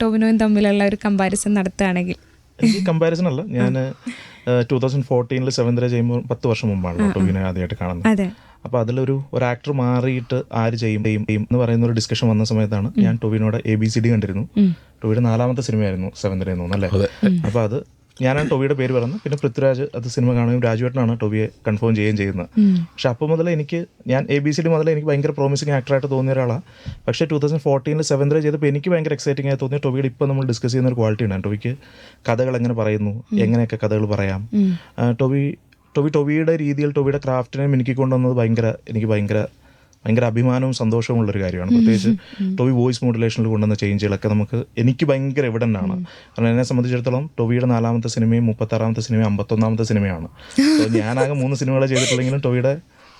ടോവിനോയും തമ്മിലുള്ള ഒരു കമ്പാരിസൺ നടത്തുകയാണെങ്കിൽ? എനിക്ക് കമ്പാരിസൺ അല്ല, ഞാൻ 2014 സെവൻത് ഡേ ചെയ്യുമ്പോൾ 10 വർഷം മുമ്പാണല്ലോ ടോവിനോ ആദ്യമായിട്ട് കാണുന്നത്. അപ്പോൾ അതിലൊരു ആക്ടർ മാറിയിട്ട് ആര് ചെയ്യും എന്ന് പറയുന്ന ഒരു ഡിസ്കഷൻ വന്ന സമയത്താണ് ഞാൻ ടോവിനോയുടെ ABCD കണ്ടിരുന്നു. ടോവിയുടെ 4ാമത്തെ സിനിമയായിരുന്നു സെവൻത് ഡേ എന്ന് തോന്നുന്നു അല്ലേ? അപ്പോൾ അത് ഞാനാണ് ടോവിയുടെ പേര് പറയുന്നത്. പിന്നെ പൃഥ്വിരാജ് അത് സിനിമ കാണുകയും രാജുവേട്ടനാണ് ടോവിയെ കൺഫേം ചെയ്യുകയും ചെയ്യുന്നത്. പക്ഷെ അപ്പോൾ മുതൽ ഞാൻ ABCD മുതൽ എനിക്ക് ഭയങ്കര പ്രോമിസിങ് ആക്ടറായിട്ട് തോന്നിയ ഒരാളാണ്. പക്ഷേ 2014 സെവൻത് ഡേ ചെയ്തപ്പോൾ എനിക്ക് ഭയങ്കര എക്സൈറ്റിംഗ് ആയി തോന്നിയ ടോവിയുടെ ഇപ്പോൾ നമ്മൾ ഡിസ്കസ് ചെയ്യുന്ന ഒരു ക്വാളിറ്റി ഉണ്ട്. ടോവിക്ക് കഥകൾ എങ്ങനെ പറയുന്നു, എങ്ങനെയൊക്കെ കഥകൾ പറയാം. ടോവിയുടെ രീതിയിൽ ടോവിയുടെ ക്രാഫ്റ്റിനെ മിനുക്കിക്കൊണ്ടുവന്നത് എനിക്ക് ഭയങ്കര അഭിമാനവും സന്തോഷവും ഉള്ളൊരു കാര്യമാണ്. പ്രത്യേകിച്ച് ടോവി വോയിസ് മോഡുലേഷനിൽ കൊണ്ടുവന്ന ചേഞ്ചുകളൊക്കെ എനിക്ക് ഭയങ്കര എവിഡൻ്റ് ആണ്. കാരണം എന്നെ സംബന്ധിച്ചിടത്തോളം ടോവിയുടെ 4ാമത്തെ സിനിമയും 36ാമത്തെ സിനിമയും 51ാമത്തെ സിനിമയാണ്. ഞാനാകെ 3 സിനിമകളെ ചെയ്തിട്ടുള്ളെങ്കിലും ടോവിയുടെ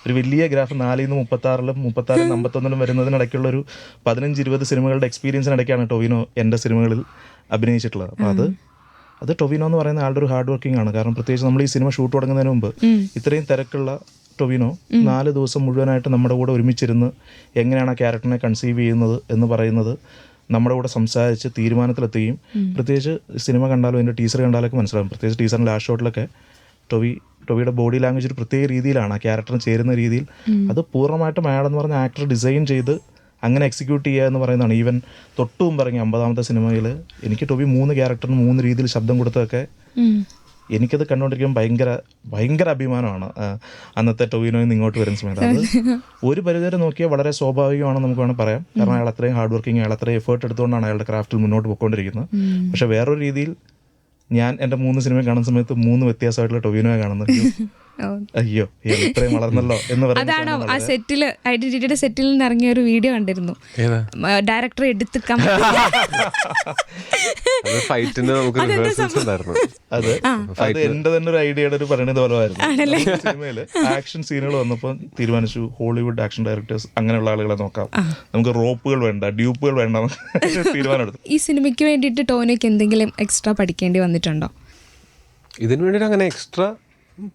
ഒരു വലിയ ഗ്രാഫ് 4 നിന്ന് 36 51 വരുന്നതിനിടയ്ക്കുള്ള ഒരു 15-20 സിനിമകളുടെ എക്സ്പീരിയൻസിനിടയ്ക്കാണ് ടോവിനോ എൻ്റെ സിനിമകളിൽ അഭിനയിച്ചിട്ടുള്ളത്. അപ്പോൾ അത് ടോവിനോ എന്ന് പറയുന്ന ആളുടെ ഒരു ഹാർഡ് വർക്കിംഗ് ആണ്. കാരണം പ്രത്യേകിച്ച് നമ്മൾ ഈ സിനിമ ഷൂട്ട് തുടങ്ങുന്നതിന് മുമ്പ് ഇത്രയും തിരക്കുള്ള ടോവിനോ 4 ദിവസം മുഴുവനായിട്ട് നമ്മുടെ കൂടെ ഒരുമിച്ചിരുന്ന് എങ്ങനെയാണ് ആ ക്യാരക്ടറിനെ കൺസീവ് ചെയ്യുന്നത് എന്ന് പറയുന്നത് നമ്മുടെ കൂടെ സംസാരിച്ച് തീരുമാനത്തിലെത്തുകയും, പ്രത്യേകിച്ച് സിനിമ കണ്ടാലും അതിൻ്റെ ടീസർ കണ്ടാലൊക്കെ മനസ്സിലാകും. പ്രത്യേകിച്ച് ടീസറിൻ്റെ ലാസ്റ്റ് ഷോട്ടിലൊക്കെ ടോവിയുടെ ബോഡി ലാംഗ്വേജ് ഒരു പ്രത്യേക രീതിയിലാണ്, ആ ക്യാരക്ടറിന് ചേരുന്ന രീതിയിൽ അത് പൂർണ്ണമായിട്ടും അയാളെന്ന് പറഞ്ഞ ആക്ടർ ഡിസൈൻ ചെയ്ത് അങ്ങനെ എക്സിക്യൂട്ട് ചെയ്യുക എന്ന് പറയുന്നതാണ്. ഈവൻ തൊട്ട് മുമ്പ് ഇറങ്ങിയ 50ാമത്തെ സിനിമയിൽ എനിക്ക് ടോവി 3 ക്യാരക്ടറിന് 3 രീതിയിൽ ശബ്ദം കൊടുത്തതൊക്കെ എനിക്കത് കണ്ടുകൊണ്ടിരിക്കുമ്പോൾ ഭയങ്കര അഭിമാനമാണ്. അന്നത്തെ ടോവിനോയിൽ നിന്ന് ഇങ്ങോട്ട് വരുന്ന സമയത്ത് അത് ഒരു പരിധിവരെ നോക്കിയാൽ വളരെ സ്വാഭാവികമാണെന്ന് നമുക്ക് വേണം പറയാം. കാരണം അയാൾ അത്രയും ഹാർഡ് വർക്കിംഗ്, അയാൾ അത്രയും എഫേർട്ട് എടുത്തുകൊണ്ടാണ് അയാളുടെ ക്രാഫ്റ്റിൽ മുന്നോട്ട് പോയിക്കൊണ്ടിരിക്കുന്നത്. പക്ഷെ വേറൊരു രീതിയിൽ ഞാൻ എൻ്റെ 3 സിനിമ കാണുന്ന സമയത്ത് 3 വ്യത്യാസമായിട്ടുള്ള ടോവിനോയെ കാണുന്നത്. അയ്യോ ഇത്രയും വളർന്നല്ലോ എന്ന് പറയുന്നത്. അതാണോ ആ സെറ്റിൽ ഐഡന്റിറ്റിയുടെ സെറ്റിൽ നിന്ന് ഇറങ്ങിയ ഒരു വീഡിയോ കണ്ടിരുന്നു, ഡയറക്ടർ എടുത്ത് അത് എന്റെ തന്നെ ഒരു ഐഡിയയുടെ ഒരു പരിണിത ഫലമായിരുന്നു. സിനിമയില് ആക്ഷൻ സീനുകൾ വന്നപ്പോൾ തീരുമാനിച്ചു ഹോളിവുഡ് ആക്ഷൻ ഡയറക്ടേഴ്സ് അങ്ങനെയുള്ള ആളുകളെ നോക്കാം, നമുക്ക് റോപ്പുകൾ വേണ്ട, ഡ്യൂപ്പുകൾ വേണ്ട തീരുമാനം എടുത്തു. ഈ സിനിമയ്ക്ക് വേണ്ടിയിട്ട് ടോവിനോയ്ക്ക് എന്തെങ്കിലും എക്സ്ട്രാ പഠിക്കേണ്ടി വന്നിട്ടുണ്ടോ? ഇതിനു വേണ്ടിയിട്ട് അങ്ങനെ എക്സ്ട്രാ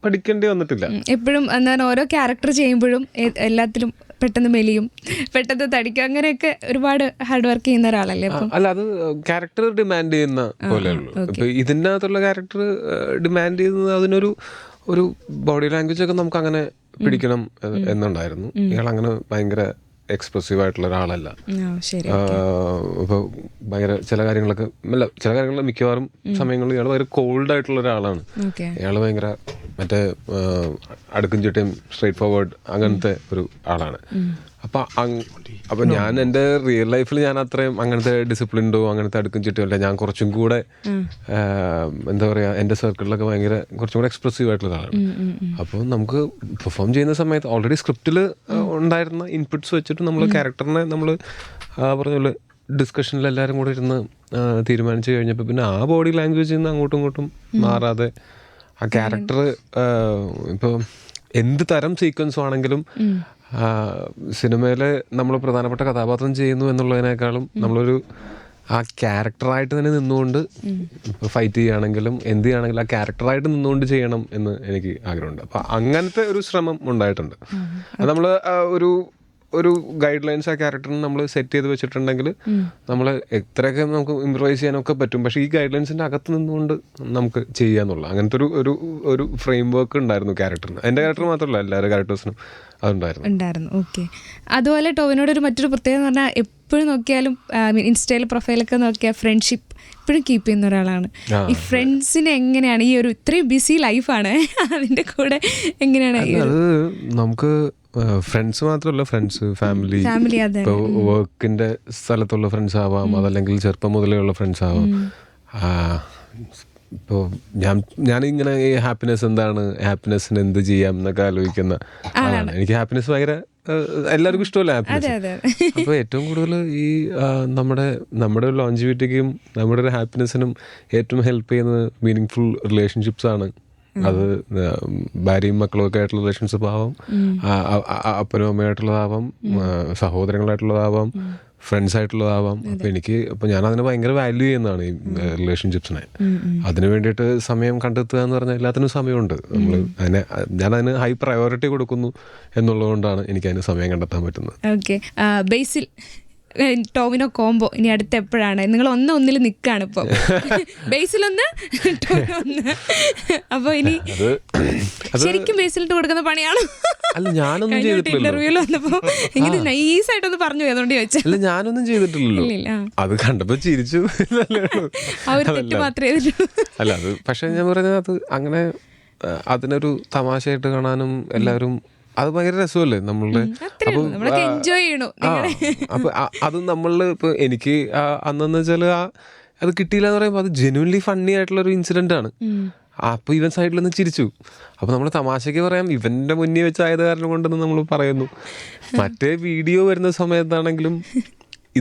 പഠിക്കേണ്ടി വന്നിട്ടില്ല. എപ്പോഴും എന്താണ് ഓരോ ക്യാരക്ടർ ചെയ്യുമ്പോഴും എല്ലാത്തിലും പെട്ടെന്ന് മെലിയും, പെട്ടെന്ന് തടിക്കും, അങ്ങനെയൊക്കെ ഒരുപാട് ഹാർഡ് വർക്ക് ചെയ്യുന്ന ഒരാളല്ലേ? അല്ല, അത് ക്യാരക്ടർ ഡിമാൻഡ് ചെയ്യുന്ന പോലെയുള്ളൂ. ഇപ്പൊ ഇതിനകത്തുള്ള ക്യാരക്ടർ ഡിമാൻഡ് ചെയ്യുന്നത് അതിനൊരു ബോഡി ലാംഗ്വേജ് ഒക്കെ നമുക്ക് അങ്ങനെ പിടിക്കണം എന്നുണ്ടായിരുന്നു. ഇയാൾ അങ്ങനെ ഭയങ്കര എക്സ്പ്രസീവ് ആയിട്ടുള്ള ഒരാളല്ല. ഇപ്പോൾ ഭയങ്കര ചില കാര്യങ്ങളിൽ മിക്കവാറും സമയങ്ങളിൽ ഇയാൾ ഭയങ്കര കോൾഡ് ആയിട്ടുള്ള ഒരാളാണ്. ഇയാൾ ഭയങ്കര മറ്റേ അടുക്കും ചിട്ടയും സ്ട്രേറ്റ് ഫോർവേഡ് അങ്ങനത്തെ ഒരു ആളാണ്. അപ്പൊ ഞാൻ എൻ്റെ റിയൽ ലൈഫിൽ ഞാൻ അത്രയും അങ്ങനത്തെ ഡിസിപ്ലിൻഡോ അങ്ങനത്തെ അടുക്കും ചിട്ടുമല്ല. ഞാൻ കുറച്ചും കൂടെ എന്താ പറയാ, എൻ്റെ സർക്കിളിലൊക്കെ ഭയങ്കര കുറച്ചും കൂടെ എക്സ്പ്രസീവ് ആയിട്ടുള്ള ഒരാളാണ്. അപ്പോൾ നമുക്ക് പെർഫോം ചെയ്യുന്ന സമയത്ത് ഓൾറെഡി സ്ക്രിപ്റ്റിൽ ഉണ്ടായിരുന്ന ഇൻപുട്സ് വെച്ചിട്ട് നമ്മൾ ക്യാരക്ടറിനെ നമ്മൾ പറഞ്ഞ പോലെ ഡിസ്കഷനിൽ എല്ലാവരും കൂടെ ഇരുന്ന് തീരുമാനിച്ചു കഴിഞ്ഞപ്പോൾ പിന്നെ ആ ബോഡി ലാംഗ്വേജിൽ നിന്ന് അങ്ങോട്ടും ഇങ്ങോട്ടും മാറാതെ ആ ക്യാരക്ടർ ഇപ്പോൾ എന്ത് തരം സീക്വൻസും ആണെങ്കിലും സിനിമയിലെ നമ്മൾ പ്രധാനപ്പെട്ട കഥാപാത്രം ചെയ്യുന്നു എന്നുള്ളതിനേക്കാളും നമ്മളൊരു ആ ക്യാരക്ടറായിട്ട് തന്നെ നിന്നുകൊണ്ട് ഇപ്പോൾ ഫൈറ്റ് ചെയ്യുകയാണെങ്കിലും എന്ത് ചെയ്യുകയാണെങ്കിലും ആ ക്യാരക്ടറായിട്ട് നിന്നുകൊണ്ട് ചെയ്യണം എന്ന് എനിക്ക് ആഗ്രഹമുണ്ട്. അപ്പം അങ്ങനത്തെ ഒരു ശ്രമം ഉണ്ടായിട്ടുണ്ട്. അത് നമ്മൾ ഒരു ഗൈഡ് ലൈൻസ് ആ ക്യാരക്ടറിന് നമ്മൾ സെറ്റ് ചെയ്ത് വെച്ചിട്ടുണ്ടെങ്കിൽ നമ്മൾ എത്രയൊക്കെ നമുക്ക് ഇംപ്രവൈസ് ചെയ്യാനൊക്കെ പറ്റും. പക്ഷേ ഈ ഗൈഡ് ലൈൻസിൻ്റെ അകത്ത് നിന്നുകൊണ്ട് നമുക്ക് ചെയ്യാന്നുള്ള അങ്ങനത്തെ ഒരു ഫ്രെയിം വർക്ക് ഉണ്ടായിരുന്നു ക്യാരക്ടറിന്. എൻ്റെ ക്യാരക്ടർ മാത്രമല്ല, എല്ലാവരുടെ ക്യാരക്ടേഴ്സിനും അതുണ്ടായിരുന്നു. ഓക്കെ. അതുപോലെ ടോവിനോട് ഒരു മറ്റൊരു പ്രത്യേകത എന്ന് പറഞ്ഞാൽ എപ്പോഴും നോക്കിയാലും ഇൻസ്റ്റയിൽ പ്രൊഫൈലൊക്കെ നോക്കിയാൽ ഫ്രണ്ട്ഷിപ്പ് എപ്പോഴും കീപ്പ് ചെയ്യുന്ന ഒരാളാണ്. ഈ ഫ്രണ്ട്സിന് എങ്ങനെയാണ് ഈ ഒരു ഇത്രയും ബിസി ലൈഫാണ് അതിൻ്റെ കൂടെ എങ്ങനെയാണ്? അത് നമുക്ക് ഫ്രണ്ട്സ് മാത്രമല്ല, ഫ്രണ്ട്സ്, ഫാമിലി, ഇപ്പോൾ വർക്കിൻ്റെ സ്ഥലത്തുള്ള ഫ്രണ്ട്സ് ആവാം, അതല്ലെങ്കിൽ ചെറുപ്പം മുതലേ ഉള്ള ഫ്രണ്ട്സ് ആവാം. ഇപ്പോൾ ഞാനിങ്ങനെ ഈ ഹാപ്പിനെസ് എന്താണ്, ഹാപ്പിനെസ്സിന് എന്ത് ചെയ്യാം എന്നൊക്കെ ആലോചിക്കുന്ന ആളാണ്. എനിക്ക് ഹാപ്പിനെസ് ഭയങ്കര എല്ലാവർക്കും ഇഷ്ടമല്ല ഹാപ്പിനെസ്. അപ്പോൾ ഏറ്റവും കൂടുതൽ ഈ നമ്മുടെ ഒരു ലോഞ്ചിവിറ്റിക്കും നമ്മുടെ ഒരു ഹാപ്പിനെസ്സിനും ഏറ്റവും ഹെൽപ്പ് ചെയ്യുന്നത് മീനിങ് ഫുൾ റിലേഷൻഷിപ്സ് ആണ്. അത് ഭാര്യയും മക്കളും ഒക്കെ ആയിട്ടുള്ള റിലേഷൻഷിപ്പ് ആവാം, അപ്പനും അമ്മയായിട്ടുള്ളതാവാം, സഹോദരങ്ങളായിട്ടുള്ളതാവാം, ഫ്രണ്ട്സ് ആയിട്ടുള്ളതാവാം. അപ്പോൾ ഞാനതിന് ഭയങ്കര വാല്യൂ ചെയ്യുന്നതാണ് ഈ റിലേഷൻഷിപ്സിനെ. അതിന് വേണ്ടിയിട്ട് സമയം കണ്ടെത്തുക എന്ന് പറഞ്ഞാൽ എല്ലാത്തിനും സമയമുണ്ട്. ഞാനതിന് ഹൈ പ്രയോറിറ്റി കൊടുക്കുന്നു എന്നുള്ളതുകൊണ്ടാണ് എനിക്കതിന് സമയം കണ്ടെത്താൻ പറ്റുന്നത്. ഓക്കെ. ബേസിൽ ടോവിനോ കോംബോ ഇനി അടുത്ത എപ്പോഴാണ്? നിങ്ങൾ ഒന്നിൽ നിൽക്കുകയാണ് ഇപ്പോൾ, ബേസിലൊന്ന് ടോവിനോ ഒന്ന്. അപ്പോൾ ഇനി ശരിക്കും ബേസിലിട്ട് കൊടുക്കുന്ന പണിയാണ്. അല്ല, ഞാനൊന്നും ചെയ്തിട്ടില്ല. ഇന്റർവ്യൂവിൽ വന്നപ്പോൾ ഇങ്ങനെ നൈസായിട്ടൊന്ന് പറഞ്ഞു അതുകൊണ്ട് ചോദിച്ചാൽ. അല്ല, ഞാനൊന്നും ചെയ്തിട്ടില്ലല്ലോ. അത് കണ്ടപ്പോൾ ചിരിച്ചു. ആ ഒരു തെറ്റ് മാത്രമേ ചെയ്തിട്ടുള്ളൂ. അല്ല, അത് പക്ഷെ ഞാൻ പറഞ്ഞത് അത് അങ്ങനെ അതിനൊരു തമാശയായിട്ട് കാണാനും എല്ലാവരും അത് ഭയങ്കര രസമല്ലേ നമ്മളുടെ. അപ്പൊ അത് നമ്മളിൽ ഇപ്പൊ എനിക്ക് അന്നെന്ന് വെച്ചാല് അത് കിട്ടിയില്ല എന്ന് പറയുമ്പോൾ അത് ജെന്യുവൻലി ഫണ്ണി ആയിട്ടുള്ള ഒരു ഇൻസിഡന്റ് ആണ്. അപ്പൊ ഇവൻ സൈഡിൽ നിന്ന് ചിരിച്ചു. അപ്പൊ നമ്മൾ തമാശക്ക് പറയാം, ഇവന്റെ മുന്നിൽ വെച്ചായത് കാരണം കൊണ്ടെന്ന് നമ്മൾ പറയുന്നു. മറ്റേ വീഡിയോ വരുന്ന സമയത്താണെങ്കിലും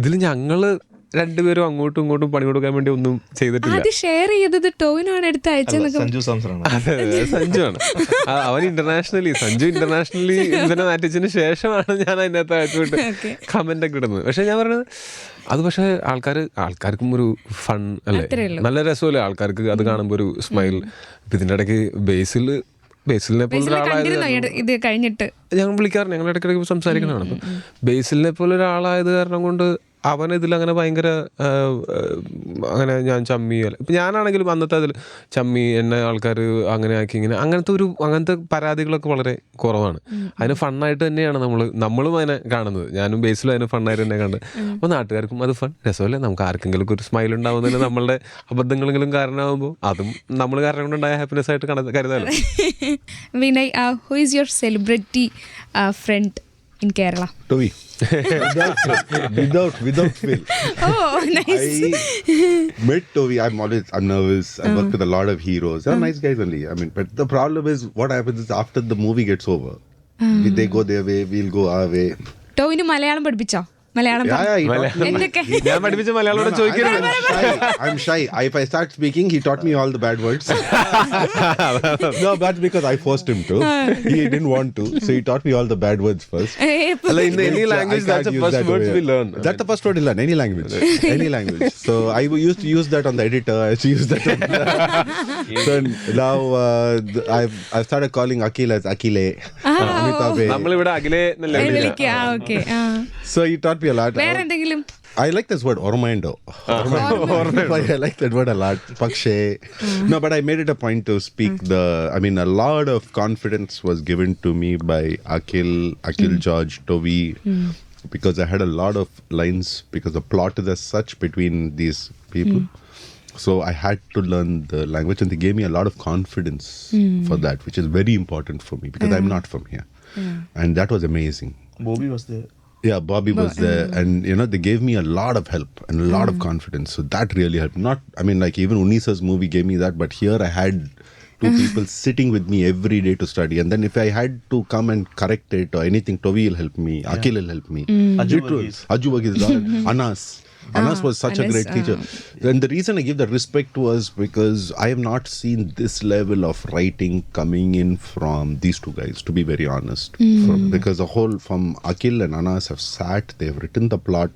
ഇതിൽ ഞങ്ങള് രണ്ടുപേരും അങ്ങോട്ടും ഇങ്ങോട്ടും പണി കൊടുക്കാൻ വേണ്ടി ഒന്നും ചെയ്തിട്ടില്ല. ഷെയർ ചെയ്തത് ടോവിനാണ് എടുത്ത് അയച്ചത്. അതെ, സഞ്ജുവാണ്. അവൻ സഞ്ജു ഇന്റർനാഷണലി ഇവനെ നാറ്റിച്ചതിന് ശേഷമാണ് ഞാൻ അതിനകത്ത് അയച്ചുവിട്ട് കമന്റ് ഒക്കെ ഇടുന്നത്. പക്ഷെ ഞാൻ പറഞ്ഞത് അത് പക്ഷെ ആൾക്കാർക്കും ഒരു ഫൺ അല്ലേ, നല്ല രസമല്ലേ ആൾക്കാർക്ക് അത് കാണുമ്പോൾ ഒരു സ്മൈൽ. ഇതിന്റെ ഇടയ്ക്ക് ബേസിലിനെ പോലെ ഒരാളായത് ഇത് കഴിഞ്ഞിട്ട് ഞങ്ങൾ വിളിക്കാറുണ്ട്, ഞങ്ങൾ ഇടയ്ക്കിടയ്ക്ക് സംസാരിക്കണതാണ്. അപ്പം ബേസിലിനെ പോലെ ഒരാളായത് കാരണം കൊണ്ട് അവനിതിലങ്ങനെ ഭയങ്കര അങ്ങനെ ഞാൻ ചമ്മി അല്ല. ഇപ്പം ഞാനാണെങ്കിലും അന്നത്തെ അതിൽ ചമ്മി എന്നെ ആൾക്കാർ അങ്ങനെ ആക്കി അങ്ങനത്തെ പരാതികളൊക്കെ വളരെ കുറവാണ്. അതിന് ഫണ്ണായിട്ട് തന്നെയാണ് നമ്മളും അതിനെ കാണുന്നത്. ഞാനും ബേസിലും അതിന് ഫണ്ണായിട്ട് തന്നെ കണ്ട്. അപ്പോൾ നാട്ടുകാർക്കും അത് ഫൺ രസമല്ലേ, നമുക്ക് ആർക്കെങ്കിലും ഒരു സ്മൈൽ ഉണ്ടാവുന്നതിന് നമ്മളുടെ അബദ്ധങ്ങളെങ്കിലും കാരണമാകുമ്പോൾ അതും നമ്മൾ കാരണം കൊണ്ടുണ്ടായ ഹാപ്പിനെസ് ആയിട്ട് കരുതാലോ. Vinay, who is your celebrity friend in Kerala? Tovi. without fail. Oh, nice. I met Tovi. I'm nervous. I work with a lot of heroes. They're nice guys only. I mean, but the problem is what happens is after the movie gets over, they go their way, we'll go our way. ടോവിന് മലയാളം പഠിപ്പിച്ചോ? മലയാളം ഞാൻ പഠിപ്പിച്ച മലയാളം ചോദിക്കരുത്. I'm shy. If I start speaking, he taught me all the bad words. No, that's because I forced him to. He didn't want to, so he taught me all the bad words first. In any language, that's the first words we learn. That's the first word you learn. Any language. Any language. So I used to use that on the editor. I used to use that. So now I've started calling Akil as Akile. Amitabh. നമ്മളിവിടെ അഖിലേ എന്നല്ലേ വിളിക്കുക. Okay. So he taught me a lot. വേറെ എന്തെങ്കിലും? I like this word, ormaindo. I like that word a lot. Pakshe. No, but I made it a point to speak a lot of confidence was given to me by Akil, George, Tovi, because I had a lot of lines because the plot is as such between these people. So I had to learn the language and they gave me a lot of confidence for that, which is very important for me because I'm not from here. And that was amazing. Bobby was there. Yeah, Bobby was there, and you know they gave me a lot of help and a lot of confidence. So that really helped. Not, I mean, like even Unisa's movie gave me that, but here I had two people sitting with me every day to study. And then if I had to come and correct it or anything, Tovi will help me, Akhil will help me, Aju Varghese, Anas was such a great teacher. And the reason I give that respect was because I have not seen this level of writing coming in from these two guys, to be very honest. Because the whole, from Akhil and Anas have sat, they have written the plot.